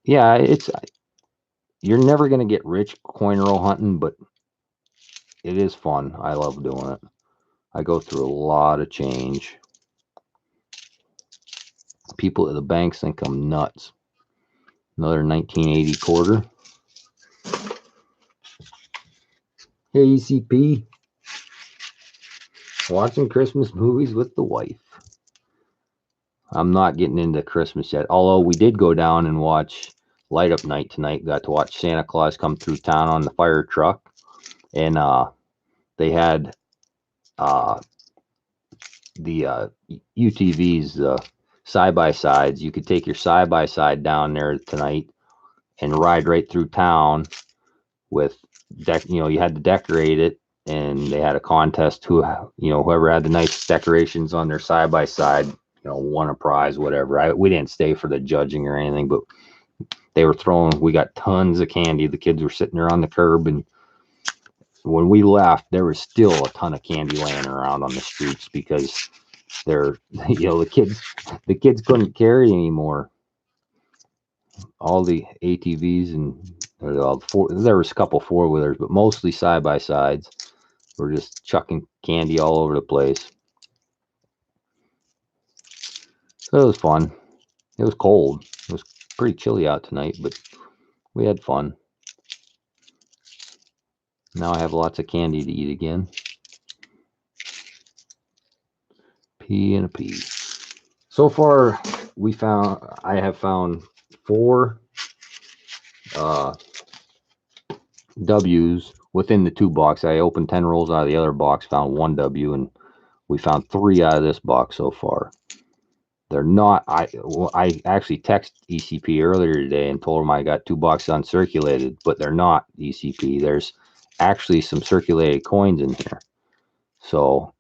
yeah, you're never gonna get rich coin roll hunting, but it is fun. I love doing it. I go through a lot of change. People at the banks think I'm nuts. Another 1980 quarter. Hey, ECP. Watching Christmas movies with the wife. I'm not getting into Christmas yet, although we did go down and watch Light Up Night tonight. Got to watch Santa Claus come through town on the fire truck, and they had the UTVs, side-by-sides. You could take your side-by-side down there tonight and ride right through town with you had to decorate it, and they had a contest whoever had the nice decorations on their side-by-side, won a prize, whatever. We didn't stay for the judging or anything, but they were we got tons of candy. The kids were sitting there on the curb, and when we left, there was still a ton of candy laying around on the streets because the kids couldn't carry anymore. All the ATVs and there was a couple 4-wheelers, but mostly side-by-sides were just chucking candy all over the place. So it was fun. It was cold. It was pretty chilly out tonight, but we had fun. Now I have lots of candy to eat again. P and a P. So far, I have found 4 W's within the 2 box. I opened 10 rolls out of the other box, found 1 W, and we found 3 out of this box so far. They're not. I actually texted ECP earlier today and told him I got 2 boxes uncirculated, but they're not ECP. There's actually some circulated coins in here. So,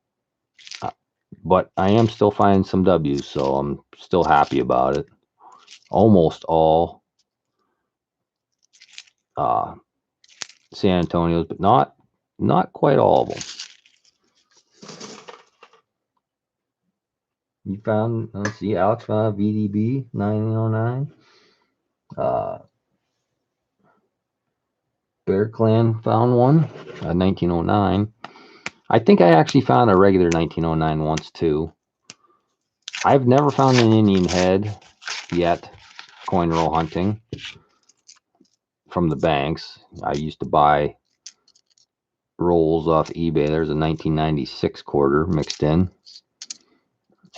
but I am still finding some W's, so I'm still happy about it. Almost all San Antonios, but not quite all of them. You found, let's see, Alex found VDB 1909. Bear Clan found one, 1909. I think I actually found a regular 1909 once too. I've never found an Indian head yet, coin roll hunting from the banks. I used to buy rolls off eBay. There's a 1996 quarter mixed in.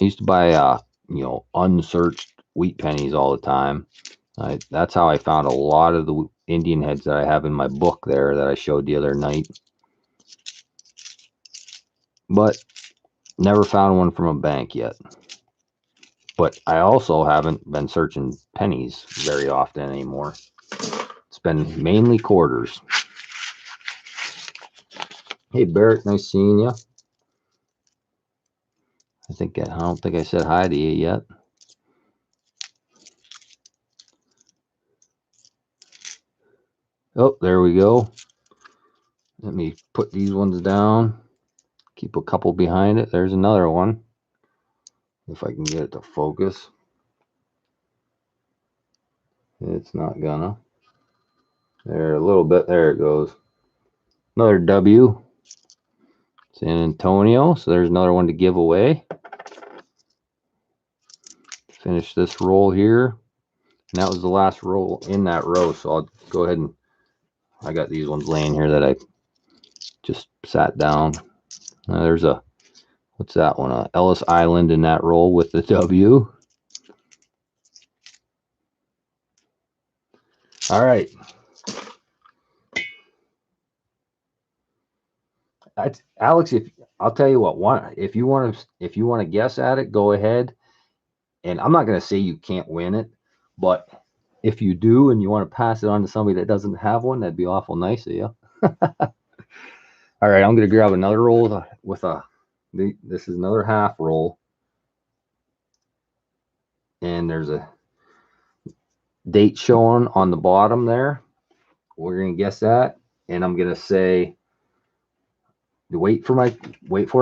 I used to buy unsearched wheat pennies all the time. That's how I found a lot of the Indian heads that I have in my book there that I showed the other night. But never found one from a bank yet. But I also haven't been searching pennies very often anymore. It's been mainly quarters. Hey Barrett, nice seeing you. I don't think I said hi to you yet. Oh, there we go. Let me put these ones down. Keep a couple behind it. There's another one. If I can get it to focus. It's not gonna. There, a little bit. There it goes. Another W. San Antonio. So there's another one to give away. Finish this roll here. And that was the last roll in that row. So I'll go ahead and I got these ones laying here that I just sat down. There's a, what's that one? Ellis Island in that roll with the W. All right. Alex, if I'll tell you what, if you want to guess at it, go ahead. And I'm not going to say you can't win it, but if you do and you want to pass it on to somebody that doesn't have one, that'd be awful nice of you. All right, I'm going to grab another roll this is another half roll. And there's a date showing on the bottom there. We're going to guess that. And I'm going to say, wait for it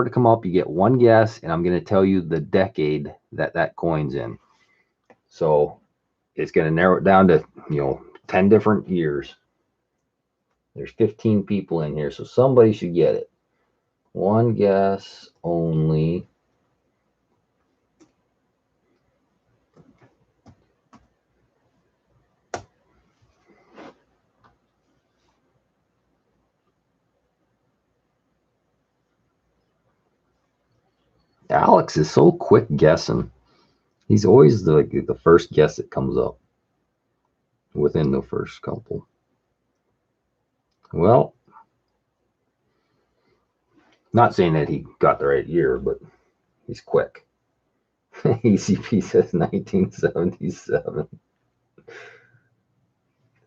to come up. You get one guess, and I'm going to tell you the decade that coin's in. So it's going to narrow it down to 10 different years. There's 15 people in here, so somebody should get it. One guess only. Alex is so quick guessing. He's always the first guess that comes up within the first couple. Well, not saying that he got the right year, but he's quick. ECP says 1977.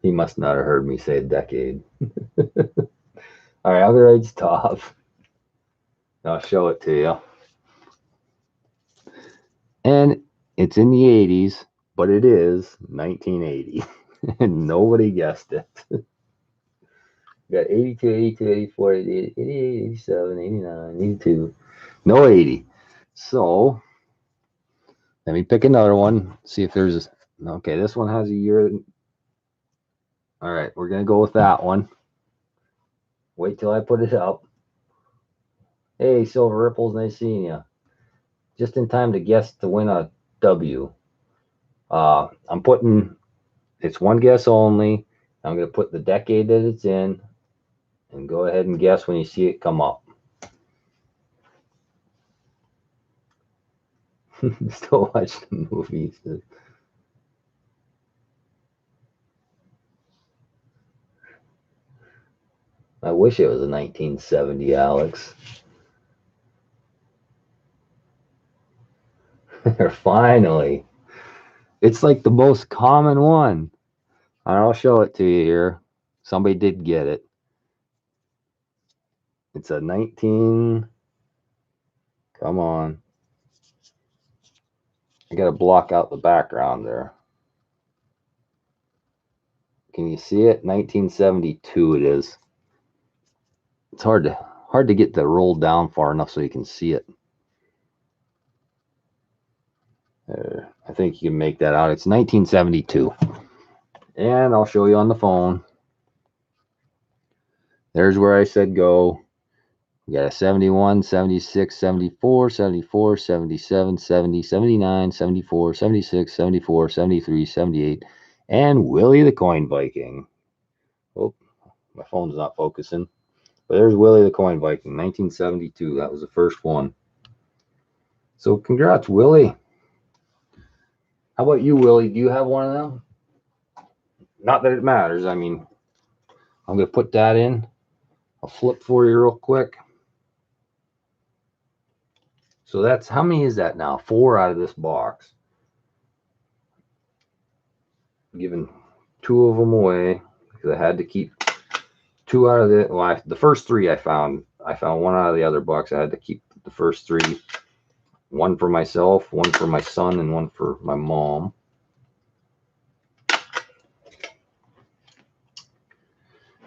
He must not have heard me say a decade. All right, other age top. I'll show it to you. And it's in the 80s, but it is 1980. And nobody guessed it. We got 82, 82, 84, 88, 88, 87, 89, 82. No 80. So let me pick another one. See if there's okay, this one has a year. All right, we're going to go with that one. Wait till I put it up. Hey, Silver Ripples, nice seeing you. Just in time to guess to win a W. I'm putting, it's one guess only. I'm going to put the decade that it's in and go ahead and guess when you see it come up. Still watch the movies. I wish it was a 1970, Alex. Finally. It's like the most common one. I'll show it to you here. Somebody did get it. It's a 19. Come on. I got to block out the background there. Can you see it? 1972 it is. It's hard to get the roll down far enough so you can see it. I think you can make that out. It's 1972. And I'll show you on the phone. There's where I said go. We got a 71, 76, 74, 74, 77, 70, 79, 74, 76, 74, 73, 78, and Willie the Coin Viking. Oh, my phone's not focusing. But there's Willie the Coin Viking, 1972. That was the first one. So congrats, Willie. How about you, Willie? Do you have one of them? Not that it matters. I mean, I'm going to put that in. I'll flip for you real quick. So that's, how many is that now? 4 out of this box. I'm giving 2 of them away because I had to keep 2 out of the, well, the first 3 I found I found one out of the other box. I had to keep the first three. One for myself, one for my son, and one for my mom.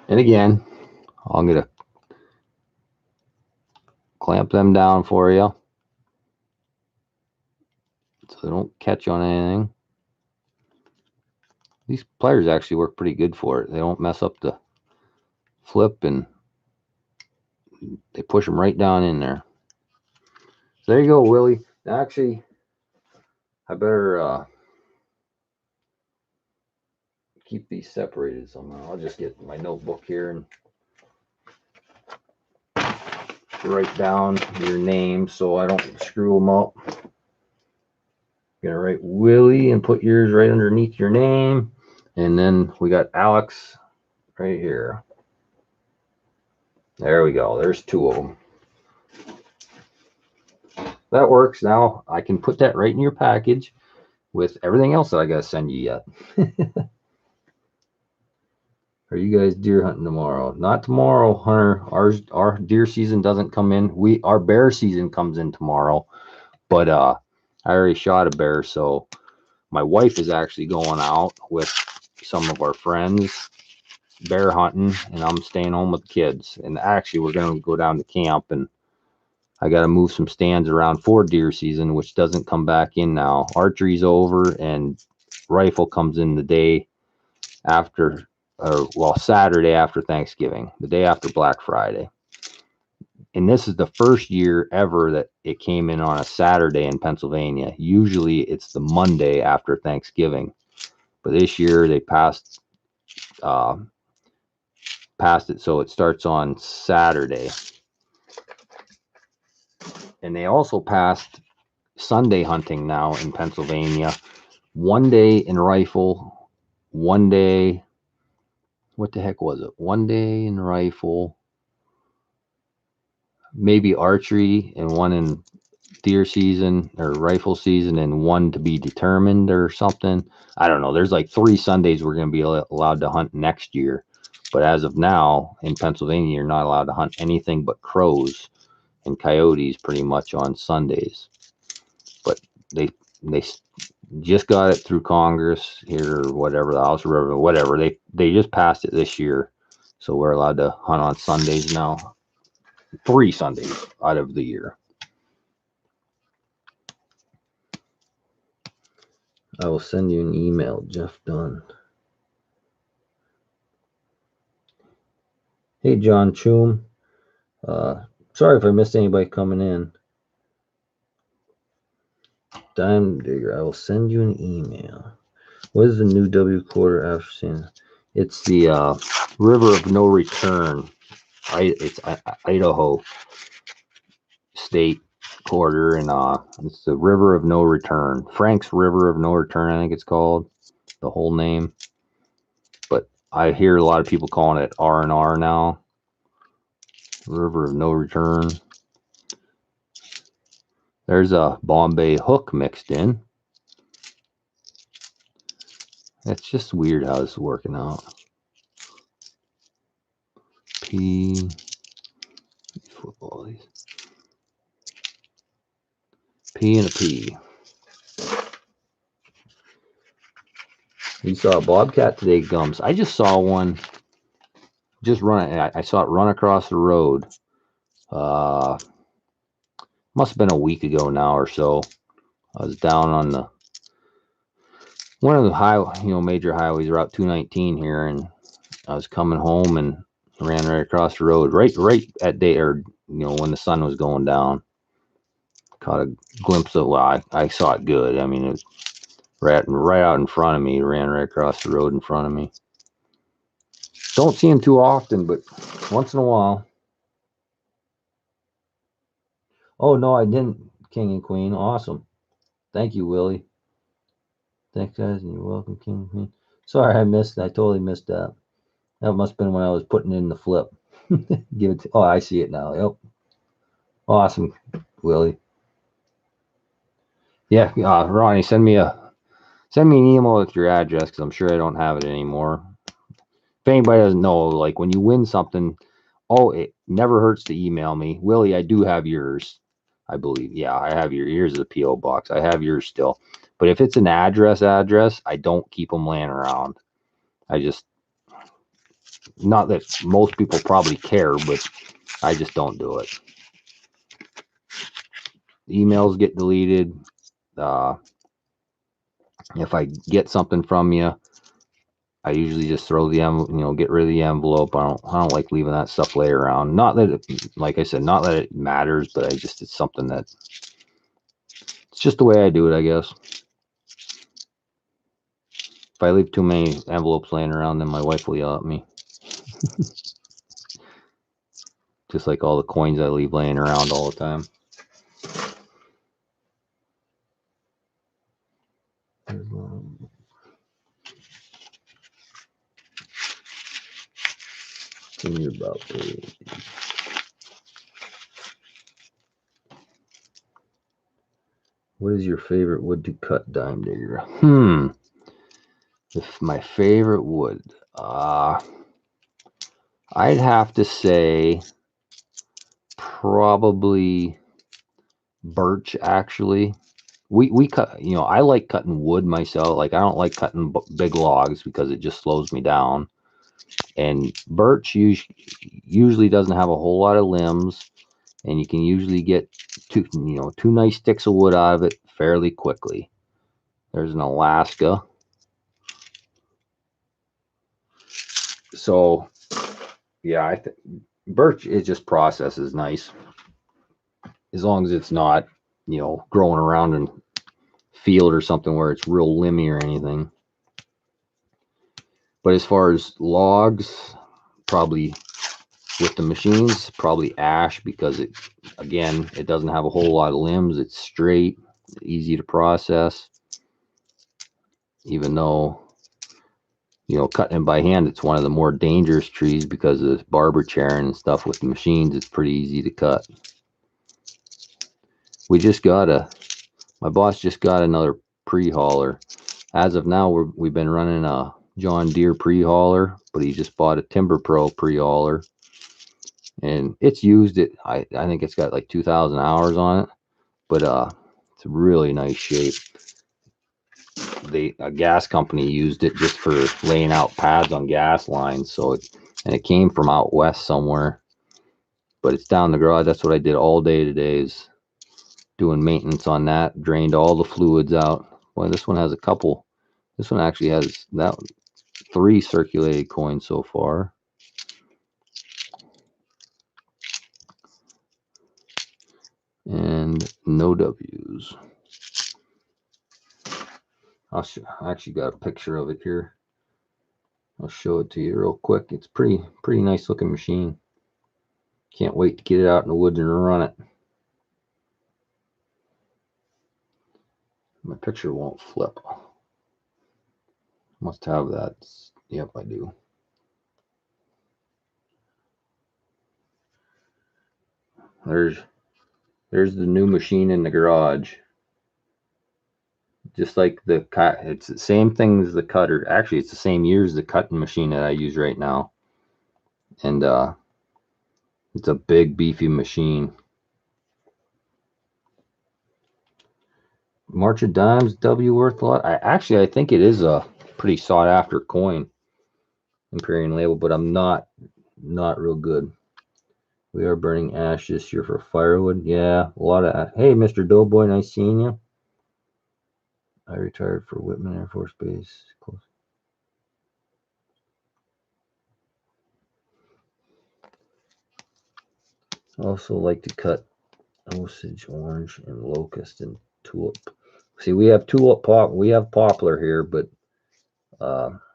And again, I'm going to clamp them down for you so they don't catch on anything. These pliers actually work pretty good for it. They don't mess up the flip, and they push them right down in there. So there you go, Willie. Actually, I better keep these separated somehow. I'll just get my notebook here and write down your name so I don't screw them up. I'm gonna write Willie and put yours right underneath your name, and then we got Alex right here. There we go. There's two of them. That works. Now I can put that right in your package with everything else that I gotta send you yet. Are you guys deer hunting tomorrow? Not tomorrow, Hunter. Our deer season doesn't come in. Our bear season comes in tomorrow, but I already shot a bear, so my wife is actually going out with some of our friends bear hunting, and I'm staying home with the kids. And actually, we're going to go down to camp, and I got to move some stands around for deer season, which doesn't come back in now. Archery's over, and rifle comes in the day after, well, Saturday after Thanksgiving, the day after Black Friday. And this is the first year ever that it came in on a Saturday in Pennsylvania. Usually it's the Monday after Thanksgiving, but this year they passed it so it starts on Saturday. And they also passed Sunday hunting now in Pennsylvania. 1 day in rifle, 1 day, what the heck was it? 1 day in rifle, maybe archery, and 1 in deer season or rifle season, and 1 to be determined or something. I don't know. There's like 3 Sundays we're going to be allowed to hunt next year. But as of now, in Pennsylvania, you're not allowed to hunt anything but crows and coyotes pretty much on Sundays. But they just got it through Congress here, or whatever, the House or whatever. They just passed it this year, so we're allowed to hunt on Sundays now. 3 Sundays out of the year. I will send you an email, Jeff Dunn. Hey, John Choom. Sorry if I missed anybody coming in. Dime Digger, I will send you an email. What is the new W quarter after seeing? It's the River of No Return. It's Idaho State quarter, and it's the River of No Return. Frank's River of No Return, I think it's called, the whole name. But I hear a lot of people calling it R&R now. River of No Return. There's a Bombay hook mixed in. It's just weird how this is working out. P. Flip all these. P and a P. You saw a bobcat today, Gums. I just saw one just run. I saw it run across the road. Must have been a week ago now or so. I was down on the one of the major highways, Route 219 here, and I was coming home and ran right across the road, right at day, or when the sun was going down. Caught a glimpse of. Well, I saw it good. I mean, it was right out in front of me. Ran right across the road in front of me. Don't see him too often, but once in a while. Oh no, I didn't. King and Queen, awesome. Thank you, Willie. Thanks, guys, and you're welcome, King and Queen. Sorry, I totally missed that. That must have been when I was putting in the flip. Give it. Oh, I see it now. Yep. Awesome, Willie. Yeah, Ronnie, send me an email with your address, because I'm sure I don't have it anymore. If anybody doesn't know, like when you win something, Oh, it never hurts to email me. Willie, I do have yours, I believe. Yeah, I have your, here's the P.O. box. I have yours still. But if it's an address, I don't keep them laying around. I just, not that most people probably care, but I just don't do it. Emails get deleted. If I get something from you, I usually just throw the get rid of the envelope. I don't like leaving that stuff lay around. Not that it, like I said, not that it matters, but it's something that, it's just the way I do it, I guess. If I leave too many envelopes laying around, then my wife will yell at me. Just like all the coins I leave laying around all the time. Senior about page. What is your favorite wood to cut, Dime Digger? If my favorite wood, I'd have to say probably birch. Actually, we cut. I like cutting wood myself. Like I don't like cutting big logs because it just slows me down. And birch usually doesn't have a whole lot of limbs, and you can usually get two nice sticks of wood out of it fairly quickly. There's an Alaska. So yeah, I think birch, it just processes nice, as long as it's not growing around in field or something where it's real limby or anything. But as far as logs, probably with the machines, probably ash, because it doesn't have a whole lot of limbs. It's straight, easy to process. Even though cutting them by hand, it's one of the more dangerous trees because of barber chair and stuff. With the machines, it's pretty easy to cut. My boss just got another pre-hauler. As of now, we've been running a John Deere pre-hauler, but he just bought a Timber Pro pre-hauler, and it's used it. I think it's got like 2,000 hours on it, but it's a really nice shape. A gas company used it just for laying out pads on gas lines, and it came from out west somewhere, but it's down the garage. That's what I did all day today, is doing maintenance on that. Drained all the fluids out. Boy, this one has a couple. This one actually has 3 circulated coins so far. And no W's. I actually got a picture of it here. I'll show it to you real quick. It's pretty nice looking machine. Can't wait to get it out in the woods and run it. My picture won't flip. Must have that. Yep, I do. There's the new machine in the garage. Just like it's the same thing as the cutter. Actually, it's the same year as the cutting machine that I use right now. And it's a big, beefy machine. March of Dimes, W worth a lot. I think it is a pretty sought after coin, Empyrean label, but I'm not real good. We are burning ash this year for firewood. Yeah, a lot of ash. Hey, Mr. Doughboy, nice seeing you. I retired for Whitman Air Force Base. Close. Also like to cut Osage orange and locust and tulip. See, we have tulip we have poplar here, but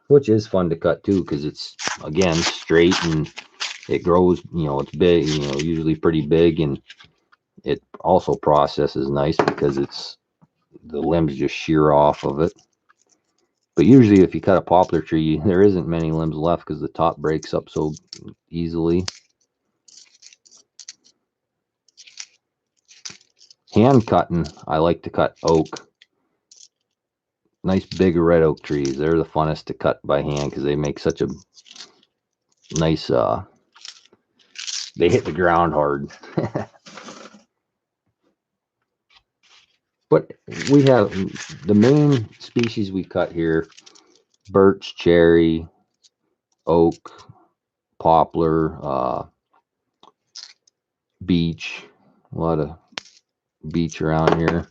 which is fun to cut too, because it's again straight and it grows. It's big. Usually pretty big, and it also processes nice because the limbs just shear off of it. But usually, if you cut a poplar tree, there isn't many limbs left because the top breaks up so easily. Hand cutting, I like to cut oak. Nice big red oak trees. They're the funnest to cut by hand because they make such a nice They hit the ground hard. But we have the main species we cut here: birch, cherry, oak, poplar, beech. A lot of beech around here.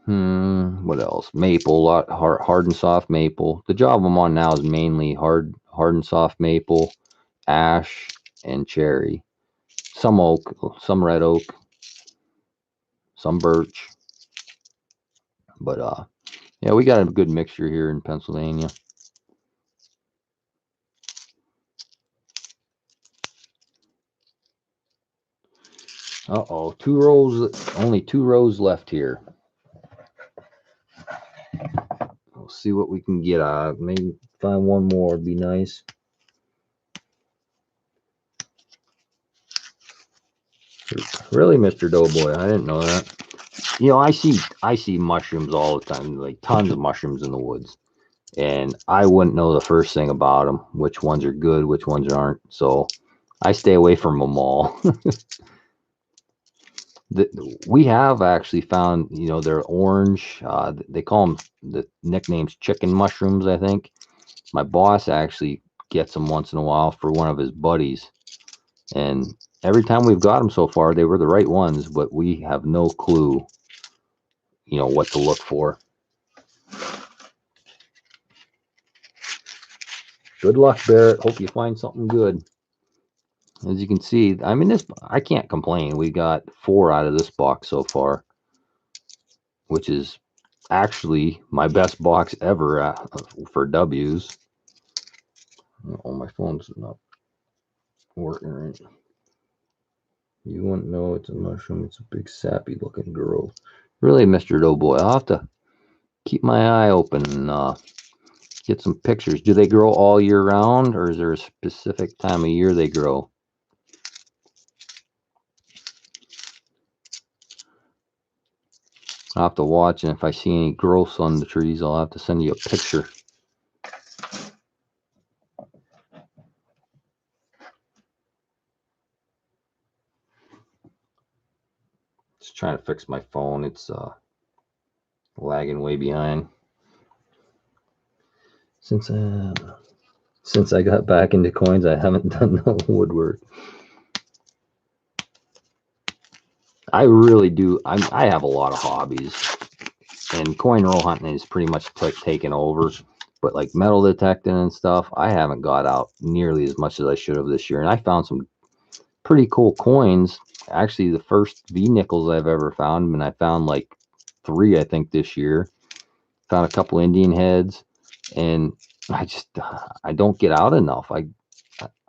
What else? Maple, a lot hard and soft maple. The job I'm on now is mainly hard and soft maple, ash, and cherry. Some oak, some red oak, some birch. But yeah, we got a good mixture here in Pennsylvania. Uh-oh, only 2 rows left here. We'll see what we can get out of it. Maybe find one more would be nice. Really, Mr. Doughboy, I didn't know that. You know, I see mushrooms all the time, like tons of mushrooms in the woods. And I wouldn't know the first thing about them, which ones are good, which ones aren't. So I stay away from them all. We have actually found, you know, they're orange. They call them, the nicknames, chicken mushrooms, I think. My boss actually gets them once in a while for one of his buddies. And every time we've got them so far, they were the right ones, but we have no clue, you know, what to look for. Good luck, Barrett. Hope you find something good. As you can see, I mean, I can't complain. We got 4 out of this box so far, which is actually my best box ever for W's. Oh, my phone's not working right. You wouldn't know it's a mushroom. It's a big sappy looking growth. Really, Mr. Doughboy, I'll have to keep my eye open and get some pictures. Do they grow all year round, or is there a specific time of year they grow? I'll have to watch, and if I see any growths on the trees, I'll have to send you a picture. Just trying to fix my phone. It's lagging way behind. Since I got back into coins, I haven't done no woodwork. I really do. I have a lot of hobbies, and coin roll hunting is pretty much taken over. But like metal detecting and stuff, I haven't got out nearly as much as I should have this year. And I found some pretty cool coins. Actually, the first V nickels I've ever found, and I found like 3, I think, this year. Found a couple Indian heads, and I don't get out enough. I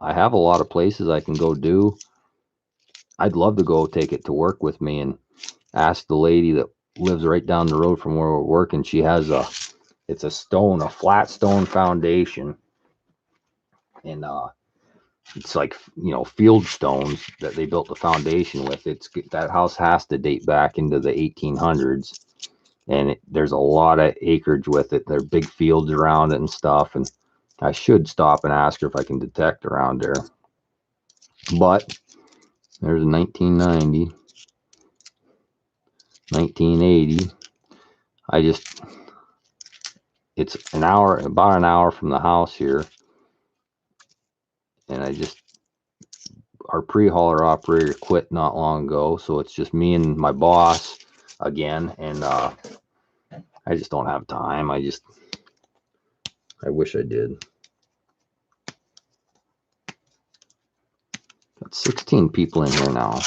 have a lot of places I can go do. I'd love to go take it to work with me and ask the lady that lives right down the road from where we're working. She has it's a flat stone foundation, and it's like, you know, field stones that they built the foundation with. That house has to date back into the 1800s, and there's a lot of acreage with it. There are big fields around it and stuff, and I should stop and ask her if I can detect around there. But there's a 1990, 1980. It's about an hour from the house here, and our pre-hauler operator quit not long ago, so it's just me and my boss again, and I just don't have time. I wish I did. Got 16 people in here now.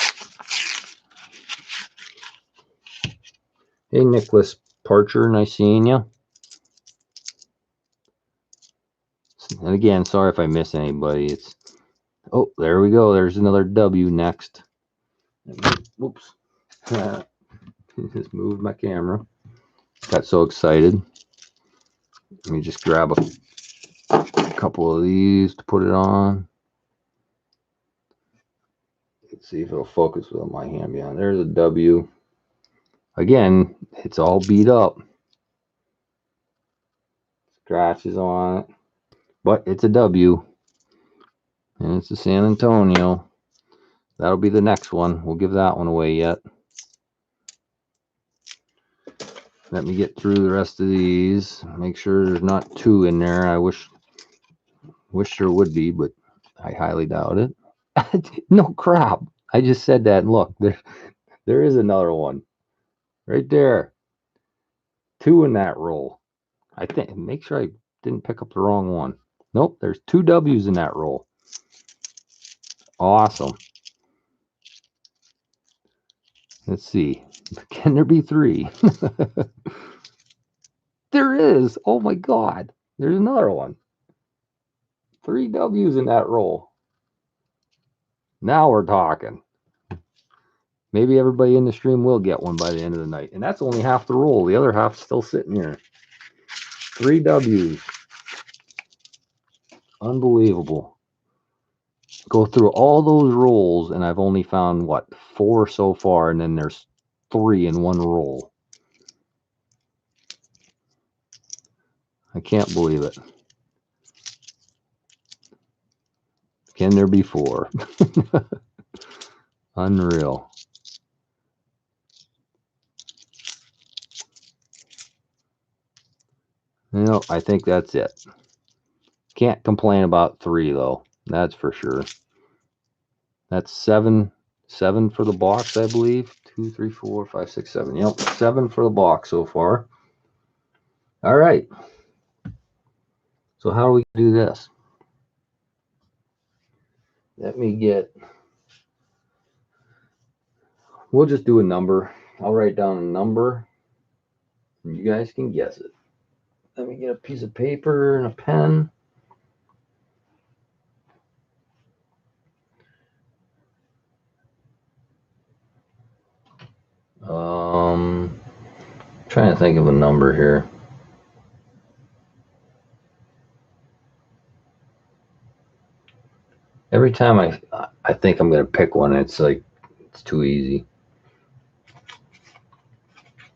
Hey, Nicholas Parcher, nice seeing you. And again, sorry if I miss anybody. Oh, there we go. There's another W next. Whoops. Just moved my camera. Got so excited. Let me just grab a couple of these to put it on. Let's see if it'll focus with my hand behind. There's a W. Again, it's all beat up. Scratches on it. But it's a W. And it's a San Antonio. that'll be the next one. We'll give that one away yet. Let me get through the rest of these. Make sure there's not 2 in there. I wish there would be, but I highly doubt it. No crap. I just said that, and look, there is another one right there. 2 in that roll. I think. Make sure I didn't pick up the wrong one. Nope, there's 2 W's in that roll. Awesome. Let's see. Can there be 3? There is. Oh my God. There's another one. 3 W's in that roll. Now we're talking. Maybe everybody in the stream will get one by the end of the night. And that's only half the roll. The other half's still sitting here. 3 W's. Unbelievable. Go through all those rolls, and I've only found, what, 4 so far, and then there's 3 in one roll. I can't believe it. Can there be 4? Unreal. No, I think that's it. Can't complain about 3 though. That's for sure. That's 7 for the box, I believe. 2, 3, 4, 5, 6, 7. Yep, 7 for the box so far. All right. So how do we do this? Let me get. We'll just do a number. I'll write down a number, and you guys can guess it. Let me get a piece of paper and a pen. Trying to think of a number here. Every time I think I'm gonna pick one, it's like it's too easy.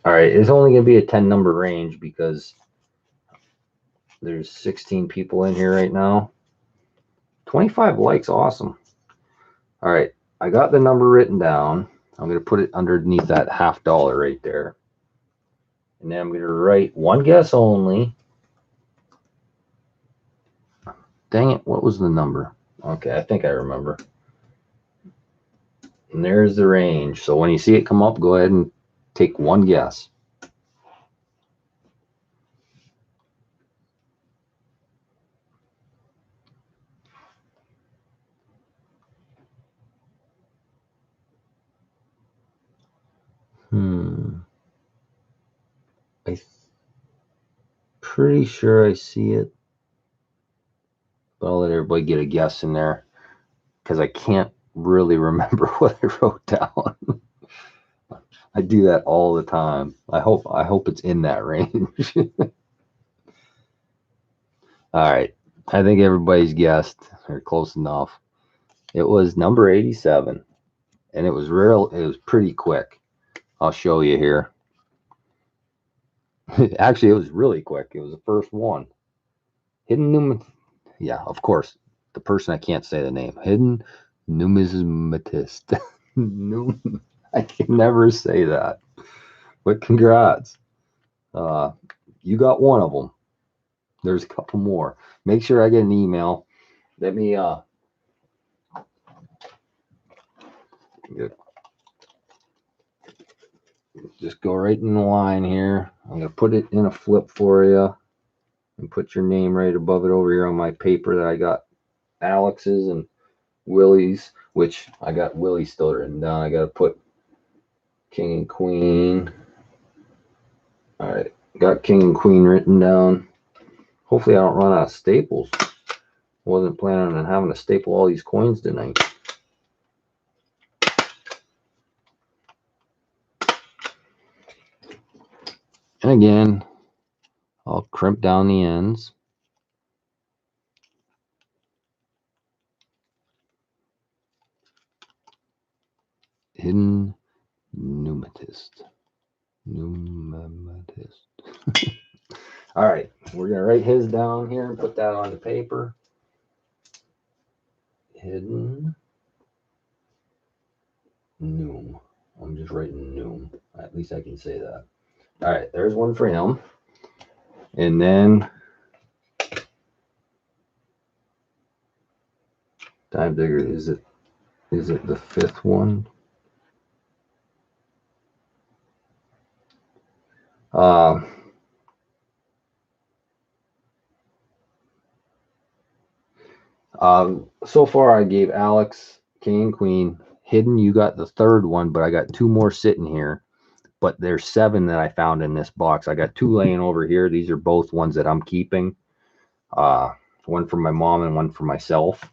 All right, it's only gonna be a 10 number range because there's 16 people in here right now. 25 likes, awesome. All right, I got the number written down. I'm gonna put it underneath that $50 right there. And then I'm gonna write one guess only. Dang it, what was the number? Okay, I think I remember. And there's the range. So when you see it come up, go ahead and take one guess. I'm pretty sure I see it. But I'll let everybody get a guess in there because I can't really remember what I wrote down. I do that all the time. I hope it's in that range. All right. I think everybody's guessed or close enough. It was number 87. And it was pretty quick. I'll show you here. Actually, it was really quick. It was the first one. Yeah, of course. The person, I can't say the name. Hidden numismatist. I can never say that. But congrats. You got one of them. There's a couple more. Make sure I get an email. Let me just go right in the line here. I'm gonna put it in a flip for you and put your name right above it over here on my paper that I got Alex's and Willie's, which I got Willie still written down. I gotta put King and Queen. All right, got King and Queen written down. Hopefully I don't run out of staples. Wasn't planning on having to staple all these coins tonight. And again, I'll crimp down the ends. Hidden numismatist. All right, we're gonna write his down here and put that on the paper. Hidden Noom. I'm just writing Noom. At least I can say that. All right, there's one for him. And then Time Digger, is it the fifth one? So far I gave Alex King and Queen. Hidden, you got the third one, but I got two more sitting here. But there's 7 that I found in this box. I got 2 laying over here. These are both ones that I'm keeping. One for my mom and one for myself.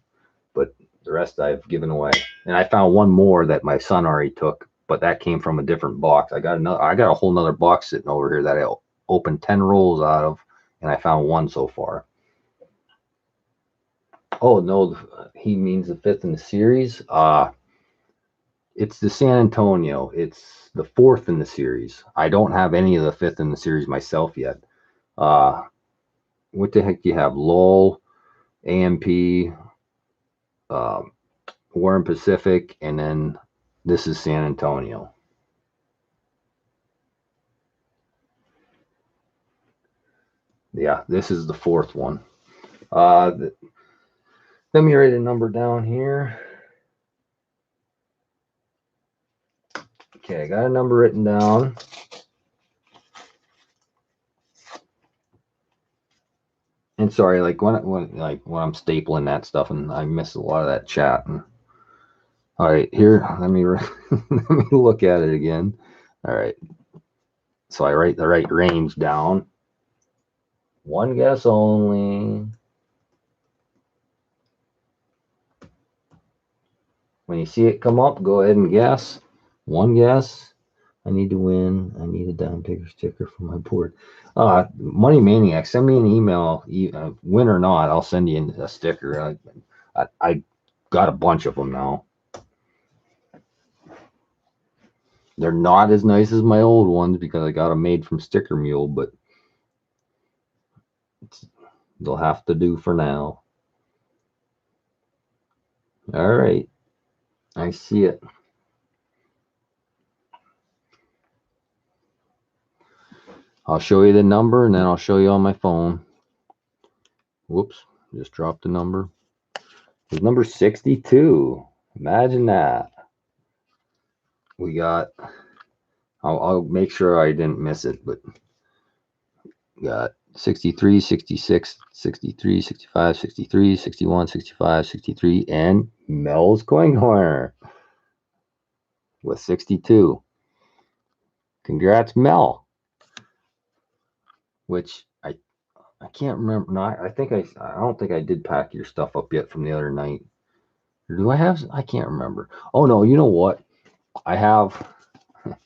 But the rest I've given away. And I found one more that my son already took, but that came from a different box. I got a whole nother box sitting over here that I opened 10 rolls out of, and I found one so far. Oh no, he means the 5th in the series. It's the San Antonio. It's the 4th in the series. I don't have any of the 5th in the series myself yet. What the heck do you have? LOL, AMP, Warren Pacific, and then this is San Antonio. Yeah, this is the 4th one. Let me write a number down here. Okay, I got a number written down. And sorry, like when I'm stapling that stuff, and I miss a lot of that chat. And, all right, here, let me let me look at it again. All right, so I write the right range down. One guess only. When you see it come up, go ahead and guess. One guess. I need to win. I need a Dime Digger sticker for my board. Money Maniac, send me an email. Win or not, I'll send you a sticker. I got a bunch of them now. They're not as nice as my old ones because I got them made from Sticker Mule, but they'll have to do for now. All right. I see it. I'll show you the number and then I'll show you on my phone. Whoops, just dropped the number. It's number 62. Imagine that. We got, I'll make sure I didn't miss it, but we got 63, 66, 63, 65, 63, 61, 65, 63, and Mel's Coin Corner with 62. Congrats, Mel. Which I can't remember. No, I don't think I did pack your stuff up yet from the other night. Or do I have? I can't remember. Oh no, you know what? I have. And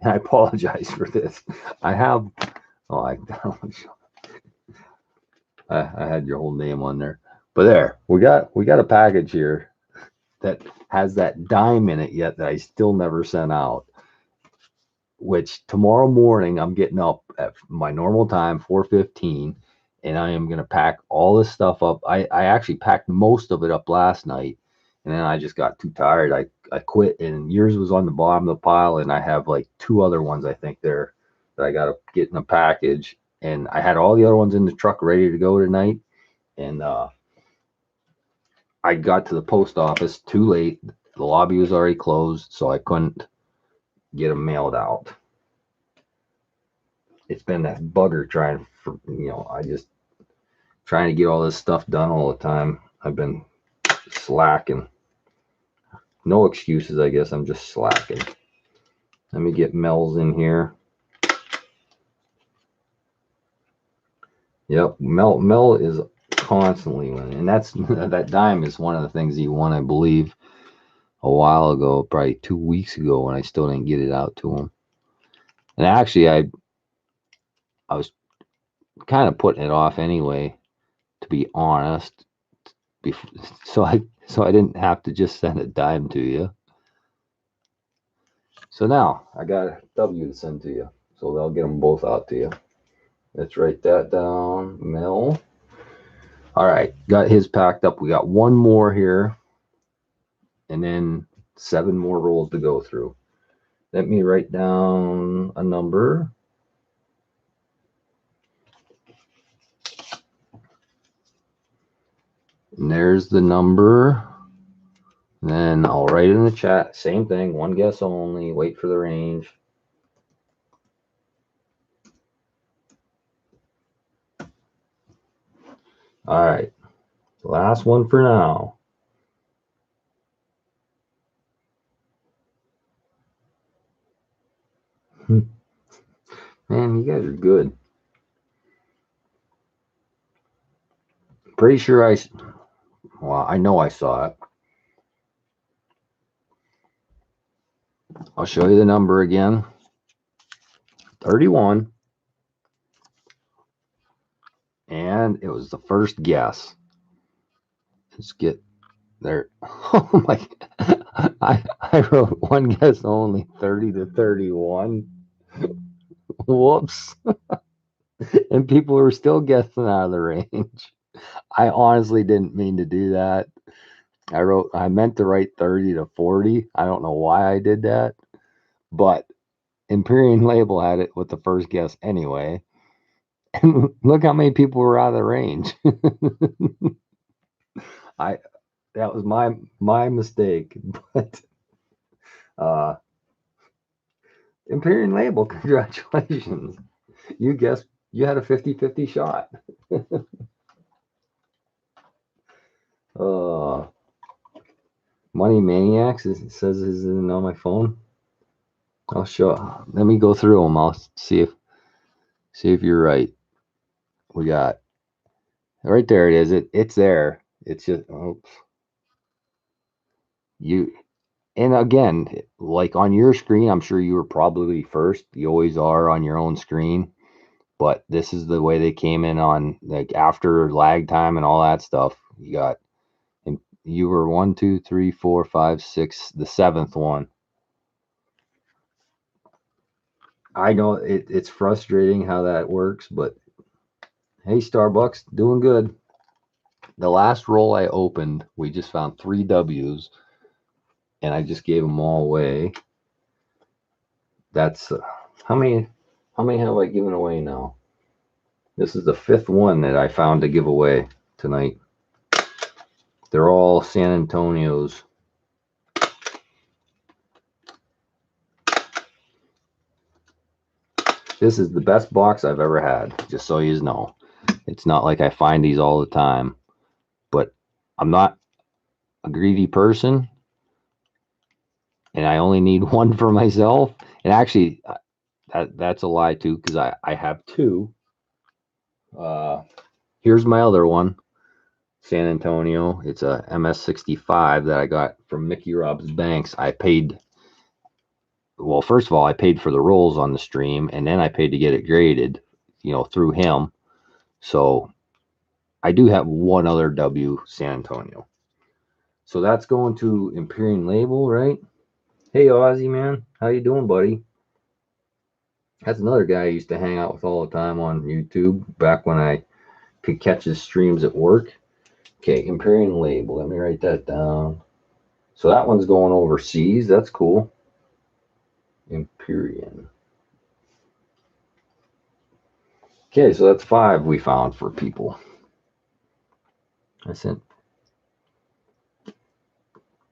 I apologize for this. I have. Oh, I had your whole name on there. But there, we got a package here that has that dime in it yet that I still never sent out. Which tomorrow morning I'm getting up at my normal time, 4:15, and I am gonna pack all this stuff up. I actually packed most of it up last night, and then I just got too tired. I quit, and yours was on the bottom of the pile, and I have like 2 other ones I think there that I gotta get in a package. And I had all the other ones in the truck ready to go tonight, and I got to the post office too late. The lobby was already closed, so I couldn't get them mailed out. It's been that bugger trying for, I just trying to get all this stuff done all the time. I've been slacking. No excuses, I guess. I'm just slacking. Let me get Mel's in here. Yep, Mel is constantly winning, and that's that dime is one of the things he won, I believe, a while ago, probably 2 weeks ago, when I still didn't get it out to him. And actually, I was kind of putting it off anyway, to be honest, so I didn't have to just send a dime to you. So now I got a W to send to you, so they'll get them both out to you. Let's write that down. Mel. All right, got his packed up. We got one more here, and then 7 more rolls to go through. Let me write down a number. And there's the number. And then I'll write it in the chat. Same thing, one guess only. Wait for the range. All right, last one for now. Man, you guys are good. Pretty sure well, I know I saw it. I'll show you the number again. 31. And it was the first guess. Let's get there. Oh my, I wrote one guess only, 30 to 31. Whoops. And people were still guessing out of the range. I honestly didn't mean to do that. I meant to write 30 to 40. I don't know why I did that, but Empyrean Label had it with the first guess anyway. And look how many people were out of the range. That was my mistake. But Empyrean Label, congratulations. You guessed, you had a 50-50 shot. Money Maniacs says isn't on my phone. I'll show. Let me go through them. I'll see if you're right. We got right there. It is. It's there. It's just oops. And again, like on your screen, I'm sure you were probably first. You always are on your own screen. But this is the way they came in on, like, after lag time and all that stuff. You got, and you were 1, 2, 3, 4, 5, 6, the 7th one. I know it's frustrating how that works, but hey, Starbucks, doing good. The last roll I opened, we just found 3 W's, and I just gave them all away. That's how many have I given away now? This is the 5th one that I found to give away tonight. They're all San Antonios. This is the best box I've ever had, just so you know. It's not like I find these all the time, but I'm not a greedy person, and I only need one for myself. And actually, that's a lie too, because I have 2. Here's my other one, San Antonio. It's a MS65 that I got from Mickey Rob's Banks. I paid, well, first of all, I paid for the rolls on the stream, and then I paid to get it graded, through him. So I do have one other W, San Antonio. So that's going to Empyrean Label, right? Hey, Ozzy, man. How you doing, buddy? That's another guy I used to hang out with all the time on YouTube, back when I could catch his streams at work. Okay, Empyrean Label. Let me write that down. So that one's going overseas. That's cool. Empyrean. Okay, so that's 5 we found for people. I sent.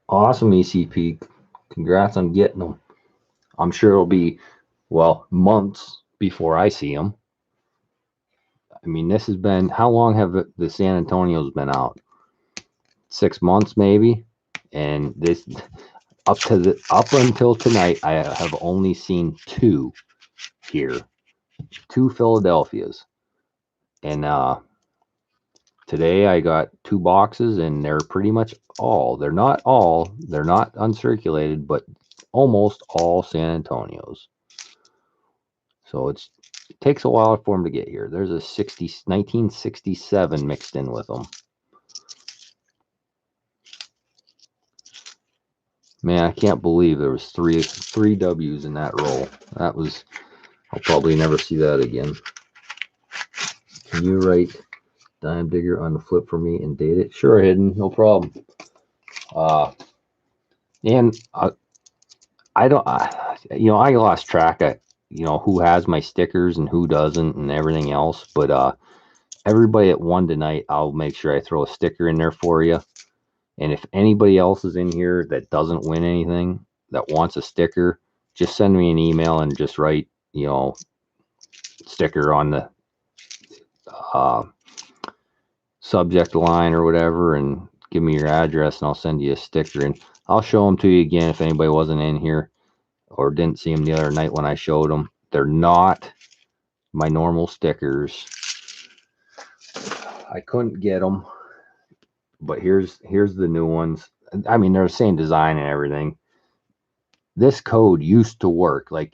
Awesome, ECP. Congrats on getting them. I'm sure it'll be, well, months before I see them. I mean, this has been, how long have the San Antonios been out? 6 months maybe. And this, up until tonight, I have only seen 2 here, 2 Philadelphias. And today I got 2 boxes, and they're pretty much all, they're not uncirculated, but almost all San Antonios. So it takes a while for them to get here. There's a 1967 mixed in with them. Man, I can't believe there was three W's in that roll. That was, I'll probably never see that again. Can you write Dime Digger on the flip for me and date it? Sure, Hidden, no problem. And I don't, I lost track of, who has my stickers and who doesn't and everything else. But everybody at one tonight, I'll make sure I throw a sticker in there for you. And if anybody else is in here that doesn't win anything, that wants a sticker, just send me an email and just write, sticker on the uh, subject line or whatever, and give me your address, and I'll send you a sticker. And I'll show them to you again if anybody wasn't in here or didn't see them the other night when I showed them. They're not my normal stickers. I couldn't get them, but here's the new ones. I mean, they're the same design and everything. This code used to work. Like,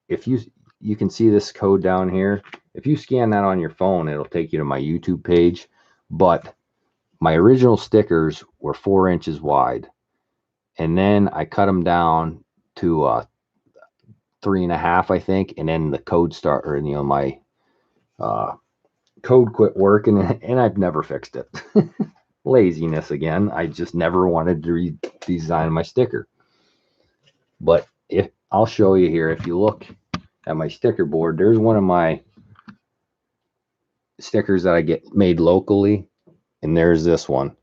if you can see this code down here. If you scan that on your phone, it'll take you to my YouTube page. But my original stickers were 4 inches wide, and then I cut them down to 3.5, I think, and then the code or my code quit working, and I've never fixed it. Laziness again. I just never wanted to redesign my sticker. But if I'll show you here, if you look at my sticker board, there's one of my stickers that I get made locally, and there's this one.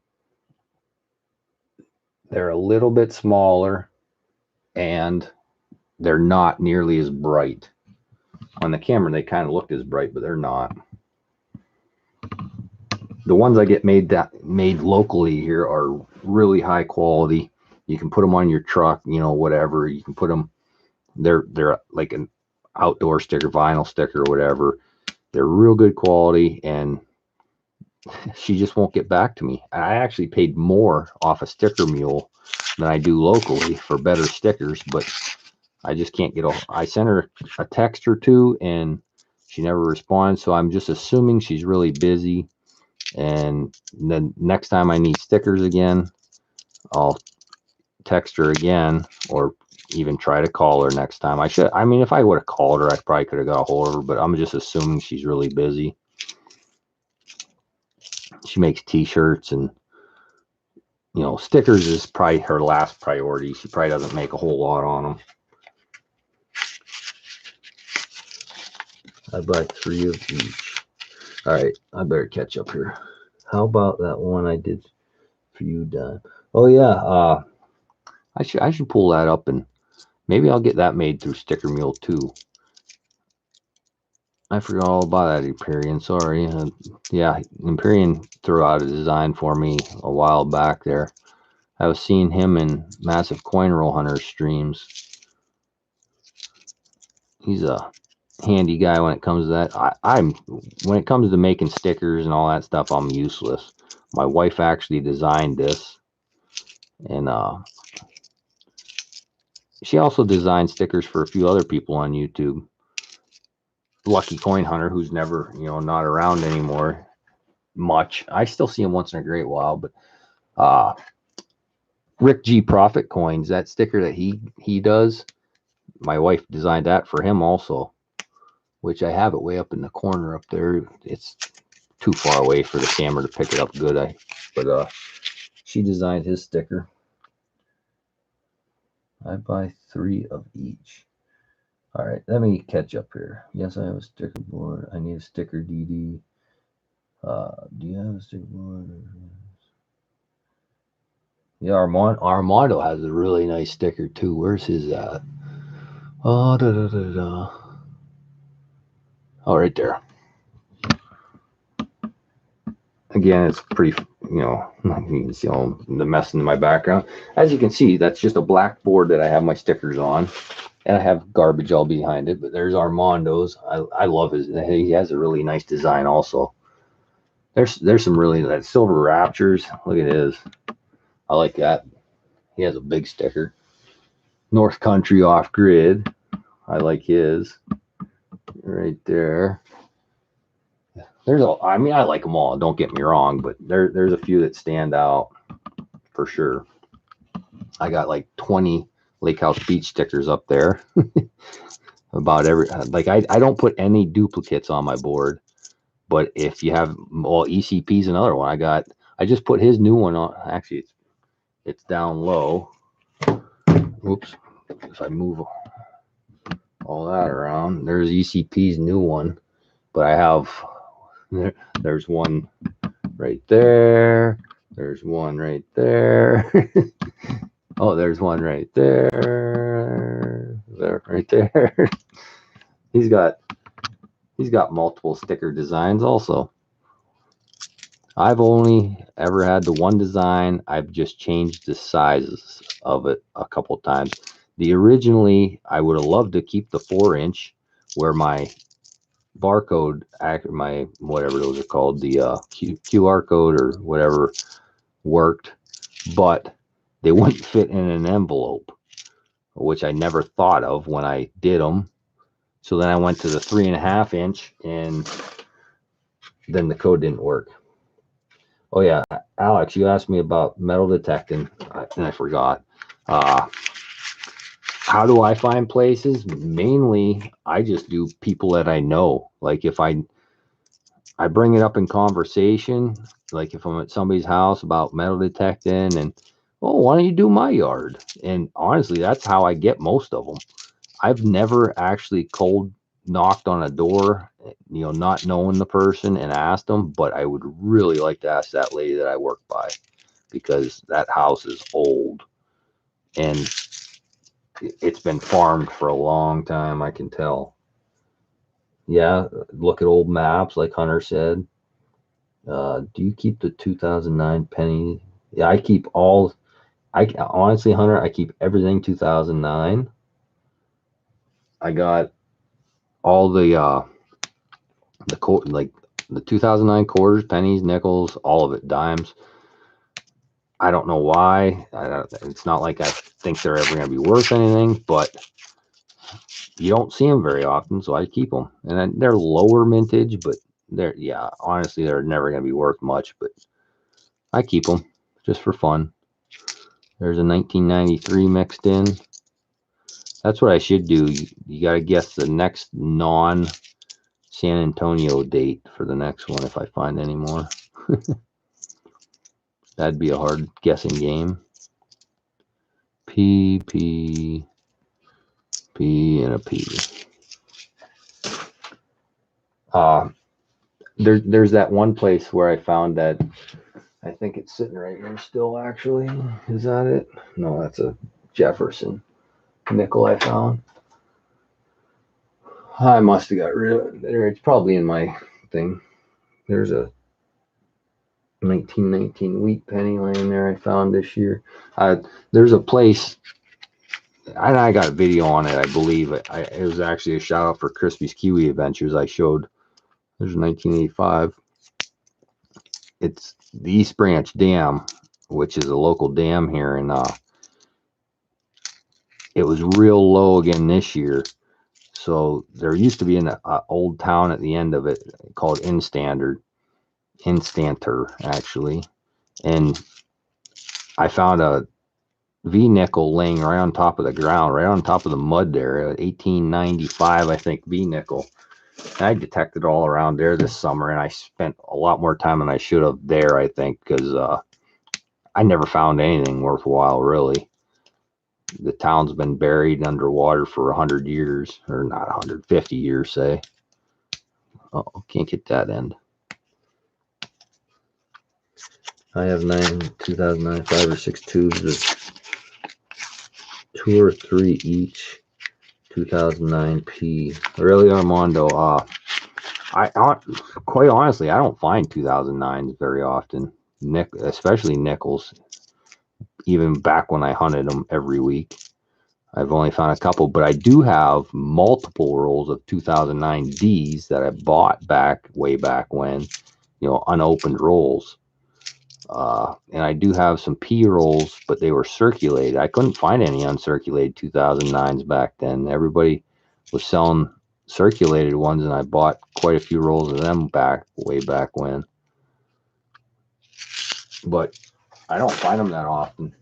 They're a little bit smaller, and they're not nearly as bright. On the camera, they kind of look as bright, but they're not. The ones I get made locally here are really high quality. You can put them on your truck, whatever. You can put them. They're like an outdoor sticker, vinyl sticker, or whatever. They're real good quality, and she just won't get back to me. I actually paid more off a sticker mule than I do locally for better stickers, but I just can't get I sent her a text or two, and she never responds. So I'm just assuming she's really busy. And then next time I need stickers again, I'll text her again, or even try to call her next time. I mean, if I would have called her, I probably could have got a hold of her, but I'm just assuming she's really busy. She makes t-shirts, and stickers is probably her last priority. She probably doesn't make a whole lot on them. I buy 3 of each. All right, I better catch up here. How about that one I did for you, Don? Oh yeah, I should pull that up, and maybe I'll get that made through Sticker Mule too. I forgot all about that, Empyrean. Sorry. Yeah, Empyrean threw out a design for me a while back there. I was seeing him in Massive Coin Roll Hunter streams. He's a handy guy when it comes to that. When it comes to making stickers and all that stuff, I'm useless. My wife actually designed this, and she also designed stickers for a few other people on YouTube. Lucky Coin Hunter, who's never, not around anymore much. I still see him once in a great while, but Rick G Profit Coins, that sticker that he does, my wife designed that for him also, which I have it way up in the corner up there. It's too far away for the camera to pick it up good. But she designed his sticker. I buy 3 of each. All right, let me catch up here. Yes, I have a sticker board. I need a sticker DD. Do you have a sticker board? Yeah, Armando has a really nice sticker too. Where's his at? Oh, oh, right there. Again, it's pretty, you can see all the mess in my background. As you can see, that's just a black board that I have my stickers on, and I have garbage all behind it. But there's Armando's. I love his. He has a really nice design also. There's some really, that Silver Raptures. Look at his. I like that. He has a big sticker. North Country Off Grid. I like his. Right there. I mean, I like them all. Don't get me wrong, but there's a few that stand out for sure. I got like 20 Lake House Beach stickers up there. About every, like, I don't put any duplicates on my board, but if you have, well, ECP's another one. I just put his new one on. Actually, it's down low. Oops. If I move all that around, there's ECP's new one, but I have, there's one right there. There's one right there. Oh, there's one right there. There, right there. He's got multiple sticker designs also. I've only ever had the one design. I've just changed the sizes of it a couple times. Originally, I would have loved to keep the 4-inch where my barcode, my whatever those are called, the QR code or whatever, worked, but they wouldn't fit in an envelope, which I never thought of when I did them. So then I went to the 3.5 inch, and then the code didn't work. Oh yeah, Alex, you asked me about metal detecting, and I forgot. How do I find places? Mainly, I just do people that I know. Like if I bring it up in conversation, like if I'm at somebody's house about metal detecting, and oh, why don't you do my yard? And honestly, that's how I get most of them. I've never actually cold knocked on a door, not knowing the person, and asked them, but I would really like to ask that lady that I work by, because that house is old and it's been farmed for a long time, I can tell. Yeah, look at old maps, like Hunter said. Do you keep the 2009 penny? Yeah, I keep all. I honestly, Hunter, I keep everything 2009. I got all the like the 2009 quarters, pennies, nickels, all of it, dimes. I don't know why. It's not like I think they're ever going to be worth anything, but you don't see them very often, so I keep them. And they're lower mintage, but honestly, they're never going to be worth much, but I keep them just for fun. There's a 1993 mixed in. That's what I should do. You got to guess the next non-San Antonio date for the next one if I find any more. That'd be a hard guessing game. P, P, P, and a P. There's that one place where I found that. I think it's sitting right here still, actually. Is that it? No, that's a Jefferson nickel I found. I must have got rid of it. There, it's probably in my thing. There's a 1919 wheat penny laying there I found this year. There's a place, and I got a video on it, I believe. It was actually a shout out for Crispy's Kiwi Adventures I showed. There's 1985. It's the East Branch Dam, which is a local dam here, and it was real low again this year. So there used to be an old town at the end of it called Instanter, actually. And I found a V nickel laying right on top of the ground, right on top of the mud there, 1895, I think, V nickel. And I detected all around there this summer, and I spent a lot more time than I should have there, I think, because I never found anything worthwhile, really. The town's been buried underwater for 100 years, or not 150 years, say. Oh, can't get that end. I have 2009, 5 or 6 tubes of 2 or 3 each. 2009 P. Really, Armando. Quite honestly, I don't find 2009s very often. Especially nickels. Even back when I hunted them every week, I've only found a couple, but I do have multiple rolls of 2009 Ds that I bought way back when, unopened rolls. And I do have some P rolls, but they were circulated. I couldn't find any uncirculated 2009s back then. Everybody was selling circulated ones, and I bought quite a few rolls of them way back when. But I don't find them that often.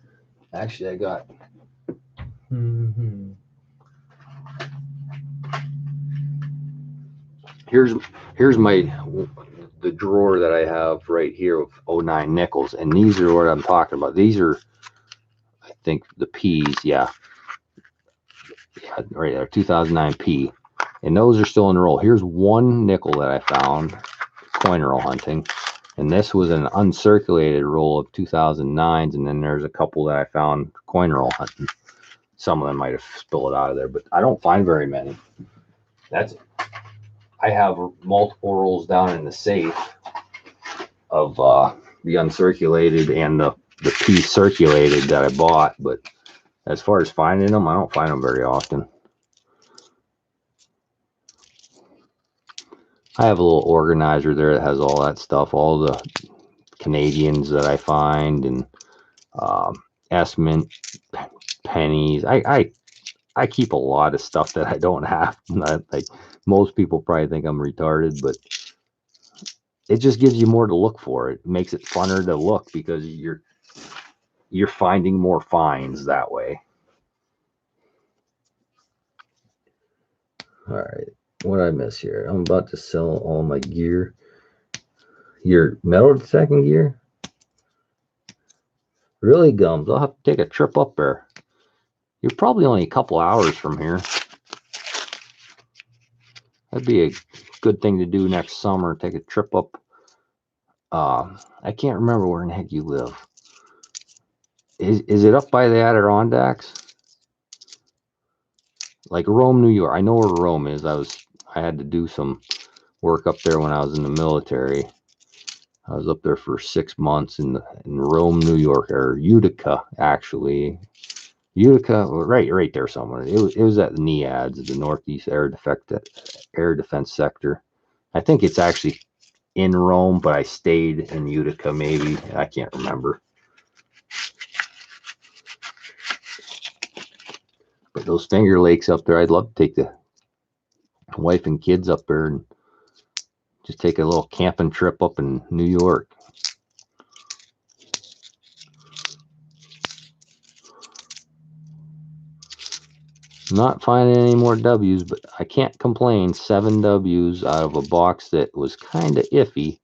Actually, I got. Here's the drawer that I have right here of 09 nickels, and these are what I'm talking about. These are, I think, the P's. Yeah, Yeah, right there, 2009 P. And those are still in the roll. Here's one nickel that I found coin roll hunting. And this was an uncirculated roll of 2009s. And then there's a couple that I found coin roll hunting. Some of them might have spilled out of there, but I don't find very many. I have multiple rolls down in the safe of the uncirculated and the P circulated that I bought, but as far as finding them, I don't find them very often. I have a little organizer there that has all that stuff, all the Canadians that I find, and S-mint pennies. I keep a lot of stuff that I don't have. Like most people probably think I'm retarded, but it just gives you more to look for. It makes it funner to look because you're finding more finds that way. All right, what did I miss here? I'm about to sell all my gear. Your metal detecting gear? Really, Gums? I'll have to take a trip up there. You're probably only a couple hours from here. That'd be a good thing to do next summer. Take a trip up. I can't remember where in the heck you live. Is it up by the Adirondacks? Like Rome, New York. I know where Rome is. I had to do some work up there when I was in the military. I was up there for 6 months in Rome, New York, or Utica, actually. Utica, right there somewhere. It was at the NEADS, the Northeast Air Defense Sector. I think it's actually in Rome, but I stayed in Utica, maybe. I can't remember. But those Finger Lakes up there, I'd love to take the wife and kids up there and just take a little camping trip up in New York. Not finding any more W's, but I can't complain. 7 W's out of a box that was kind of iffy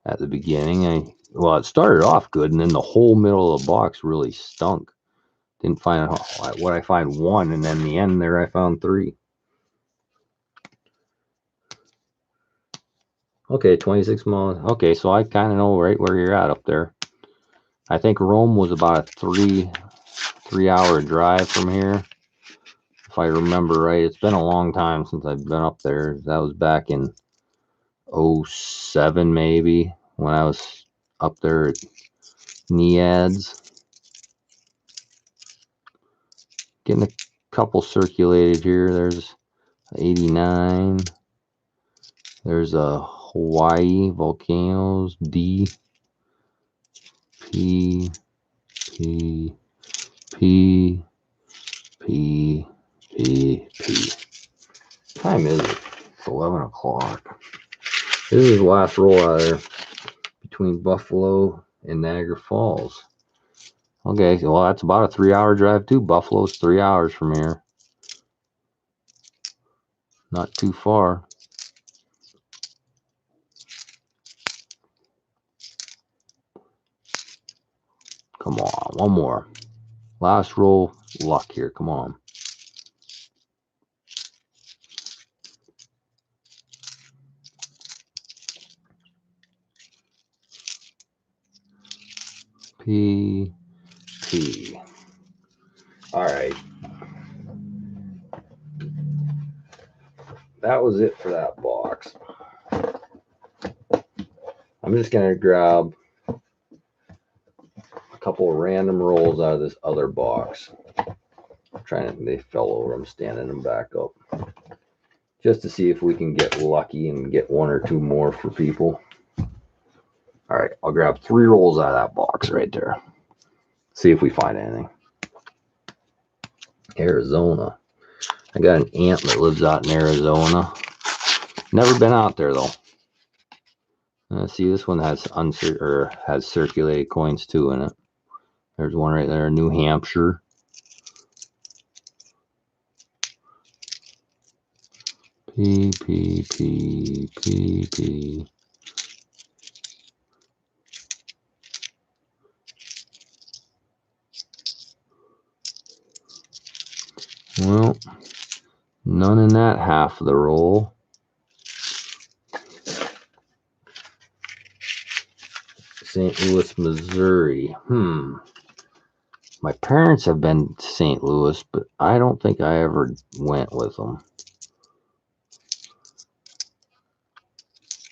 at the beginning. Well, it started off good, and then the whole middle of the box really stunk. Didn't find what I find 1, and then the end there I found 3. Okay, 26 miles. Okay, so I kind of know right where you're at up there. I think Rome was about a 3-hour drive from here, if I remember right. It's been a long time since I've been up there. That was back in 07 maybe, when I was up there at NEADS. Getting a couple circulated here. There's 89. There's a Hawaii volcanoes. D, P, P, P, P, P, P. Time is it? It's 11 o'clock. This is the last roll out there between Buffalo and Niagara Falls. Okay, well, that's about a 3-hour drive too. Buffalo's 3 hours from here. Not too far. Come on, one more. Last roll, luck here. Come on. P, P. All right. That was it for that box. I'm just going to grab a couple of random rolls out of this other box. They fell over. I'm standing them back up. Just to see if we can get lucky and get 1 or 2 more for people. All right, I'll grab 3 rolls out of that box right there. See if we find anything. Arizona. I got an aunt that lives out in Arizona. Never been out there though. See, this one has circulated coins too in it. There's one right there, New Hampshire. P, P, P, P, P. Well, none in that half of the roll. St. Louis, Missouri. My parents have been to St. Louis, but I don't think I ever went with them.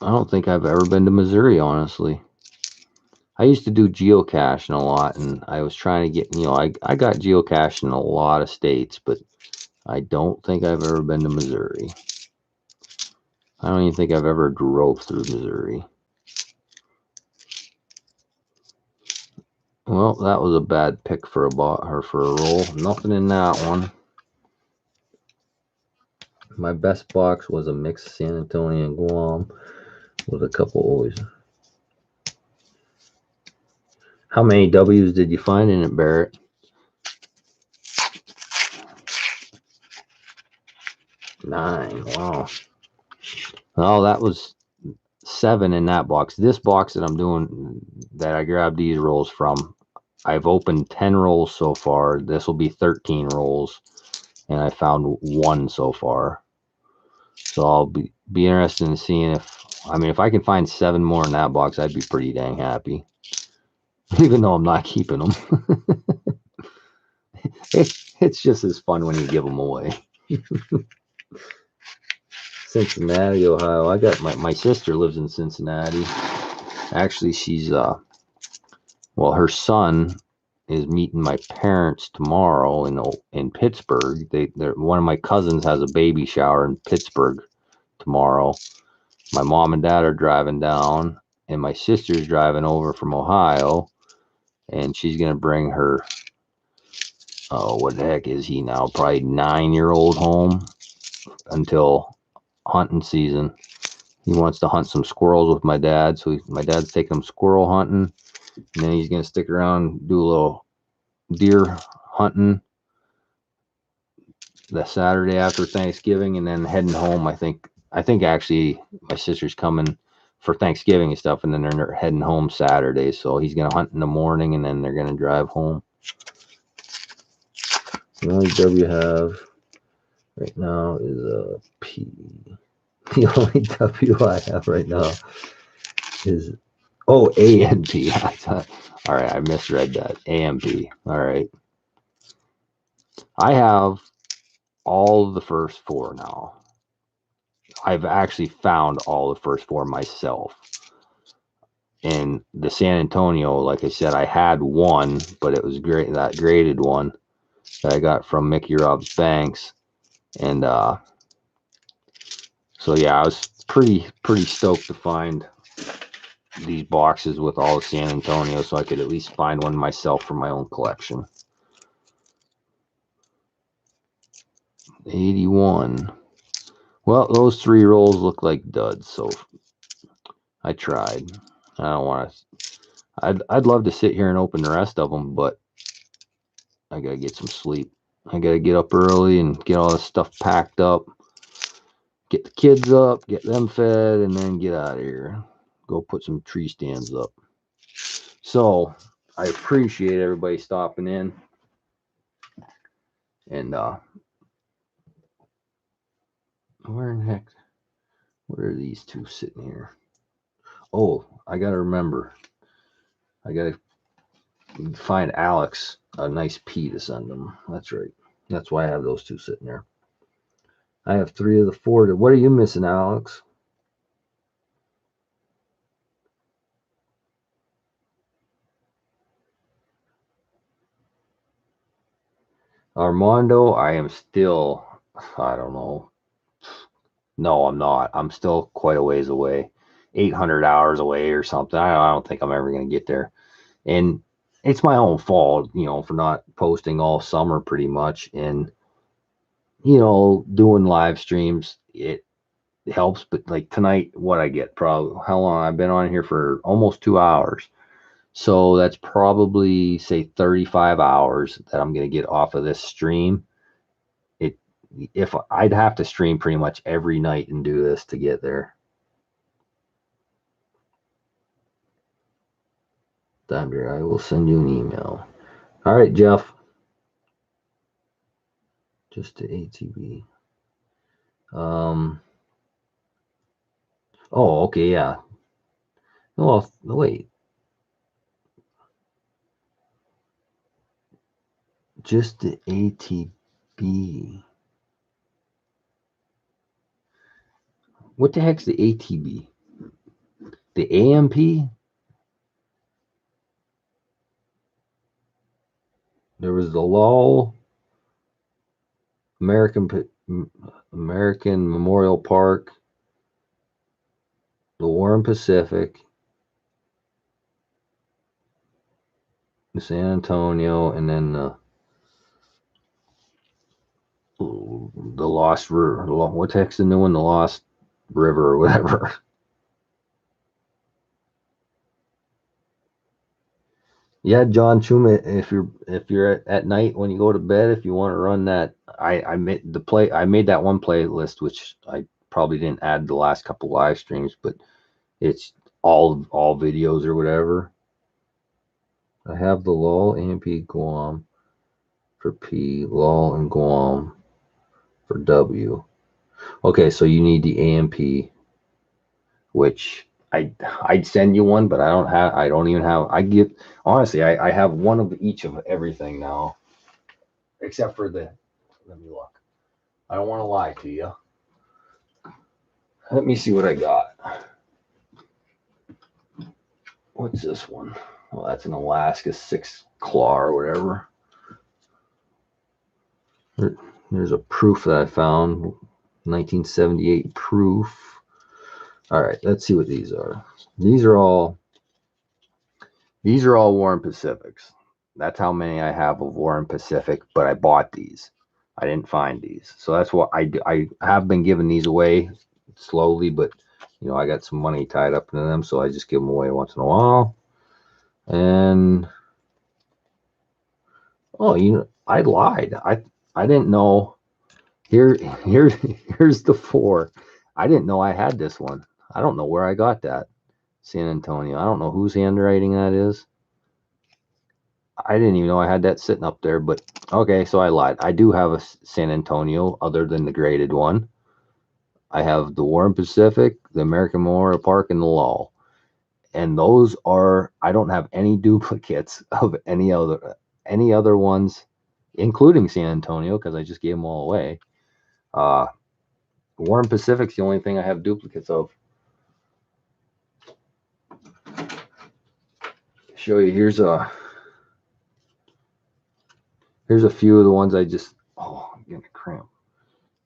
I don't think I've ever been to Missouri, honestly. I used to do geocaching a lot, and I was trying to get, I got geocaching in a lot of states, but I don't think I've ever been to Missouri. I don't even think I've ever drove through Missouri. Well, that was a bad pick for a roll. Nothing in that one. My best box was a mix of San Antonio and Guam with a couple always. How many W's did you find in it, Barrett? 9. Wow. Oh, that was 7 in that box. This box that I'm doing, that I grabbed these rolls from, I've opened 10 rolls so far. This will be 13 rolls, and I found 1 so far. So I'll be interested in seeing if I can find 7 more in that box, I'd be pretty dang happy. Even though I'm not keeping them. It's just as fun when you give them away. Cincinnati, Ohio. I got my sister lives in Cincinnati. Actually, she's her son is meeting my parents tomorrow in Pittsburgh. One of my cousins has a baby shower in Pittsburgh tomorrow. My mom and dad are driving down, and my sister's driving over from Ohio, and she's gonna bring her. Oh, what the heck is he now? Probably 9-year-old home until hunting season. He wants to hunt some squirrels with my dad, so my dad's taking him squirrel hunting, and then he's gonna stick around, do a little deer hunting the Saturday after Thanksgiving, and then heading home. I think actually my sister's coming for Thanksgiving and stuff, and then they're heading home Saturday. So he's gonna hunt in the morning, and then they're gonna drive home. The only W have right now is a P. The only W I have right now is A and P. All right, I misread that. A and P. All right. I have all of the first 4 now. I've actually found all the first 4 myself. And the San Antonio, like I said, I had 1, but it was great, that graded one that I got from Mickey Rob's Banks. And so yeah, I was pretty stoked to find these boxes with all the San Antonio, so I could at least find one myself for my own collection. 81. Well, those 3 rolls look like duds, so I tried. I don't want to. I'd love to sit here and open the rest of them, but I gotta get some sleep. I gotta get up early and get all this stuff packed up, get the kids up, get them fed, and then get out of here. Go put some tree stands up. So I appreciate everybody stopping in. And where in the heck? What are these 2 sitting here? Oh, I gotta remember. I gotta find Alex a nice P to send them. That's right. That's why I have those 2 sitting there. I have 3 of the 4. What are you missing, Alex? Armando, I am still, I don't know. No, I'm not. I'm still quite a ways away. 800 hours away or something. I don't think I'm ever going to get there. And it's my own fault, for not posting all summer pretty much. And, doing live streams, it helps. But like tonight, what I get probably, how long? I've been on here for almost 2 hours. So that's probably, say, 35 hours that I'm going to get off of this stream. If I'd have to stream pretty much every night and do this to get there. Thunder, I will send you an email. All right, Jeff. Just the ATB. Oh, okay, yeah. Well, wait. Just the ATB. What the heck's the ATB? The AMP? There was the LOL, American Memorial Park, the Warren Pacific, the San Antonio, and then the Lost River. What the heck's the new one? The Lost River or whatever. Yeah, John Chuma, if you're at night when you go to bed, if you want to run that, I made that one playlist, which I probably didn't add the last couple live streams, but it's all videos or whatever. I have the LOL, AMP, Guam for P, LOL, and Guam for W. Okay, so you need the AMP, which I'd send you one, but I don't even have, honestly, I have one of each of everything now, except for let me look. I don't want to lie to you. Let me see what I got. What's this one? Well, that's an Alaska 6 claw or whatever. There's a proof that I found, 1978 proof. All right, let's see what these are. These are all Warren Pacifics. That's how many I have of Warren Pacific, but I bought these. I didn't find these. So that's what I have been giving these away slowly, but you know, I got some money tied up into them, so I just give them away once in a while. And oh, you know, I lied. I didn't know. Here's the 4. I didn't know I had this one. I don't know where I got that. San Antonio. I don't know whose handwriting that is. I didn't even know I had that sitting up there, but okay, so I lied. I do have a San Antonio other than the graded one. I have the Warren Pacific, the American Memorial Park, and the LOL. And those are, I don't have any duplicates of any other ones, including San Antonio, because I just gave them all away. Warren Pacific's the only thing I have duplicates of. Show you, here's a few of the ones I just, I'm getting a cramp.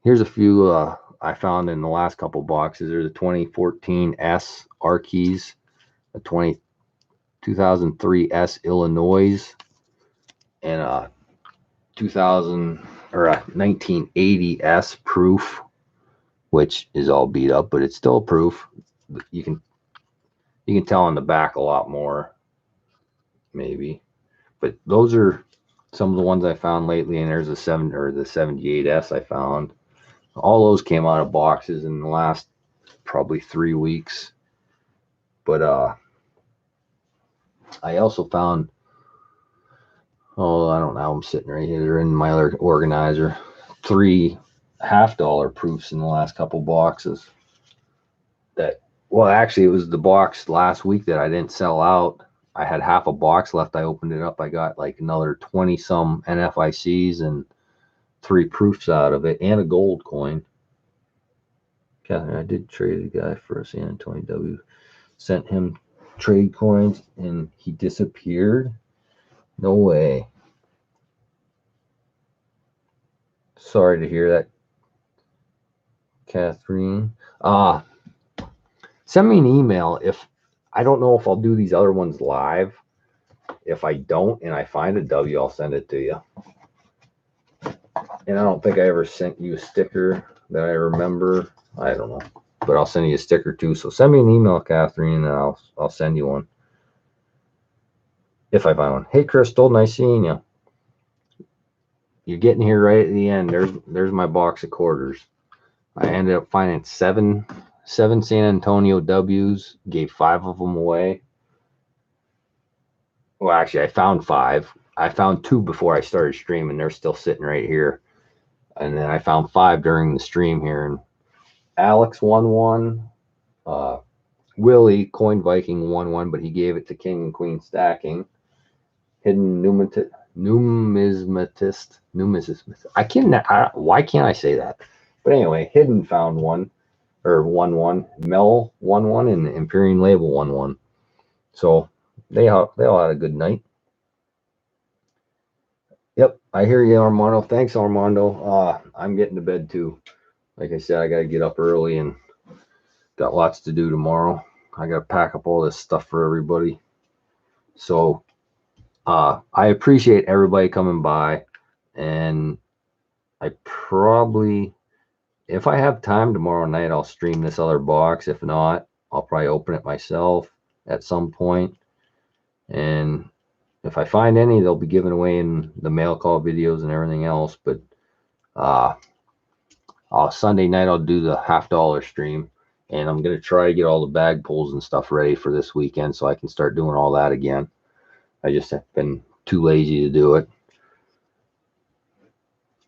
Here's a few I found in the last couple boxes. There's a 2014 S Arkeys, a 2003 S Illinois, and a 2000 or a 1980 S Proof, which is all beat up, but it's still proof. You can tell on the back a lot more, maybe. But those are some of the ones I found lately, and there's the 78S I found. All those came out of boxes in the last probably 3 weeks. But I also found, I don't know, I'm sitting right here. They're in my other organizer. 3 $half proofs in the last couple boxes. Well, actually, it was the box last week that I didn't sell out. I had half a box left. I opened it up. I got like another 20 some NFICs and 3 proofs out of it, and a gold coin. Catherine, I did trade a guy for a San Antonio W. Sent him trade coins and he disappeared. No way. Sorry to hear that, Catherine. Send me an email if, I don't know if I'll do these other ones live. If I don't and I find a W, I'll send it to you. And I don't think I ever sent you a sticker that I remember. I don't know, but I'll send you a sticker too. So send me an email, Catherine, and I'll send you one if I find one. Hey, Crystal, nice seeing you. You're getting here right at the end. There's my box of quarters. I ended up finding seven San Antonio W's. Gave 5 of them away. Well, actually, I found 5. I found 2 before I started streaming. They're still sitting right here. And then I found 5 during the stream here. And Alex won one. Willie, Coin Viking, won one, but he gave it to King and Queen Stacking. Hidden numismatist. Why can't I say that? But anyway, Hidden found one, or won one. Mel won one, and Imperial Label won one. So they all had a good night. Yep, I hear you, Armando. Thanks, Armando. I'm getting to bed too. Like I said, I got to get up early and got lots to do tomorrow. I got to pack up all this stuff for everybody. So I appreciate everybody coming by, and I probably, if I have time tomorrow night, I'll stream this other box. If not, I'll probably open it myself at some point. And if I find any, they'll be given away in the mail call videos and everything else. But Sunday night, I'll do the $50 stream. And I'm going to try to get all the bag pulls and stuff ready for this weekend so I can start doing all that again. I just have been too lazy to do it.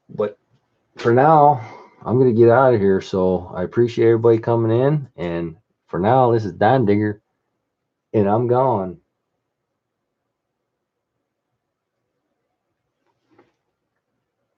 But for now, I'm going to get out of here. So I appreciate everybody coming in. And for now, this is Don Digger, and I'm gone.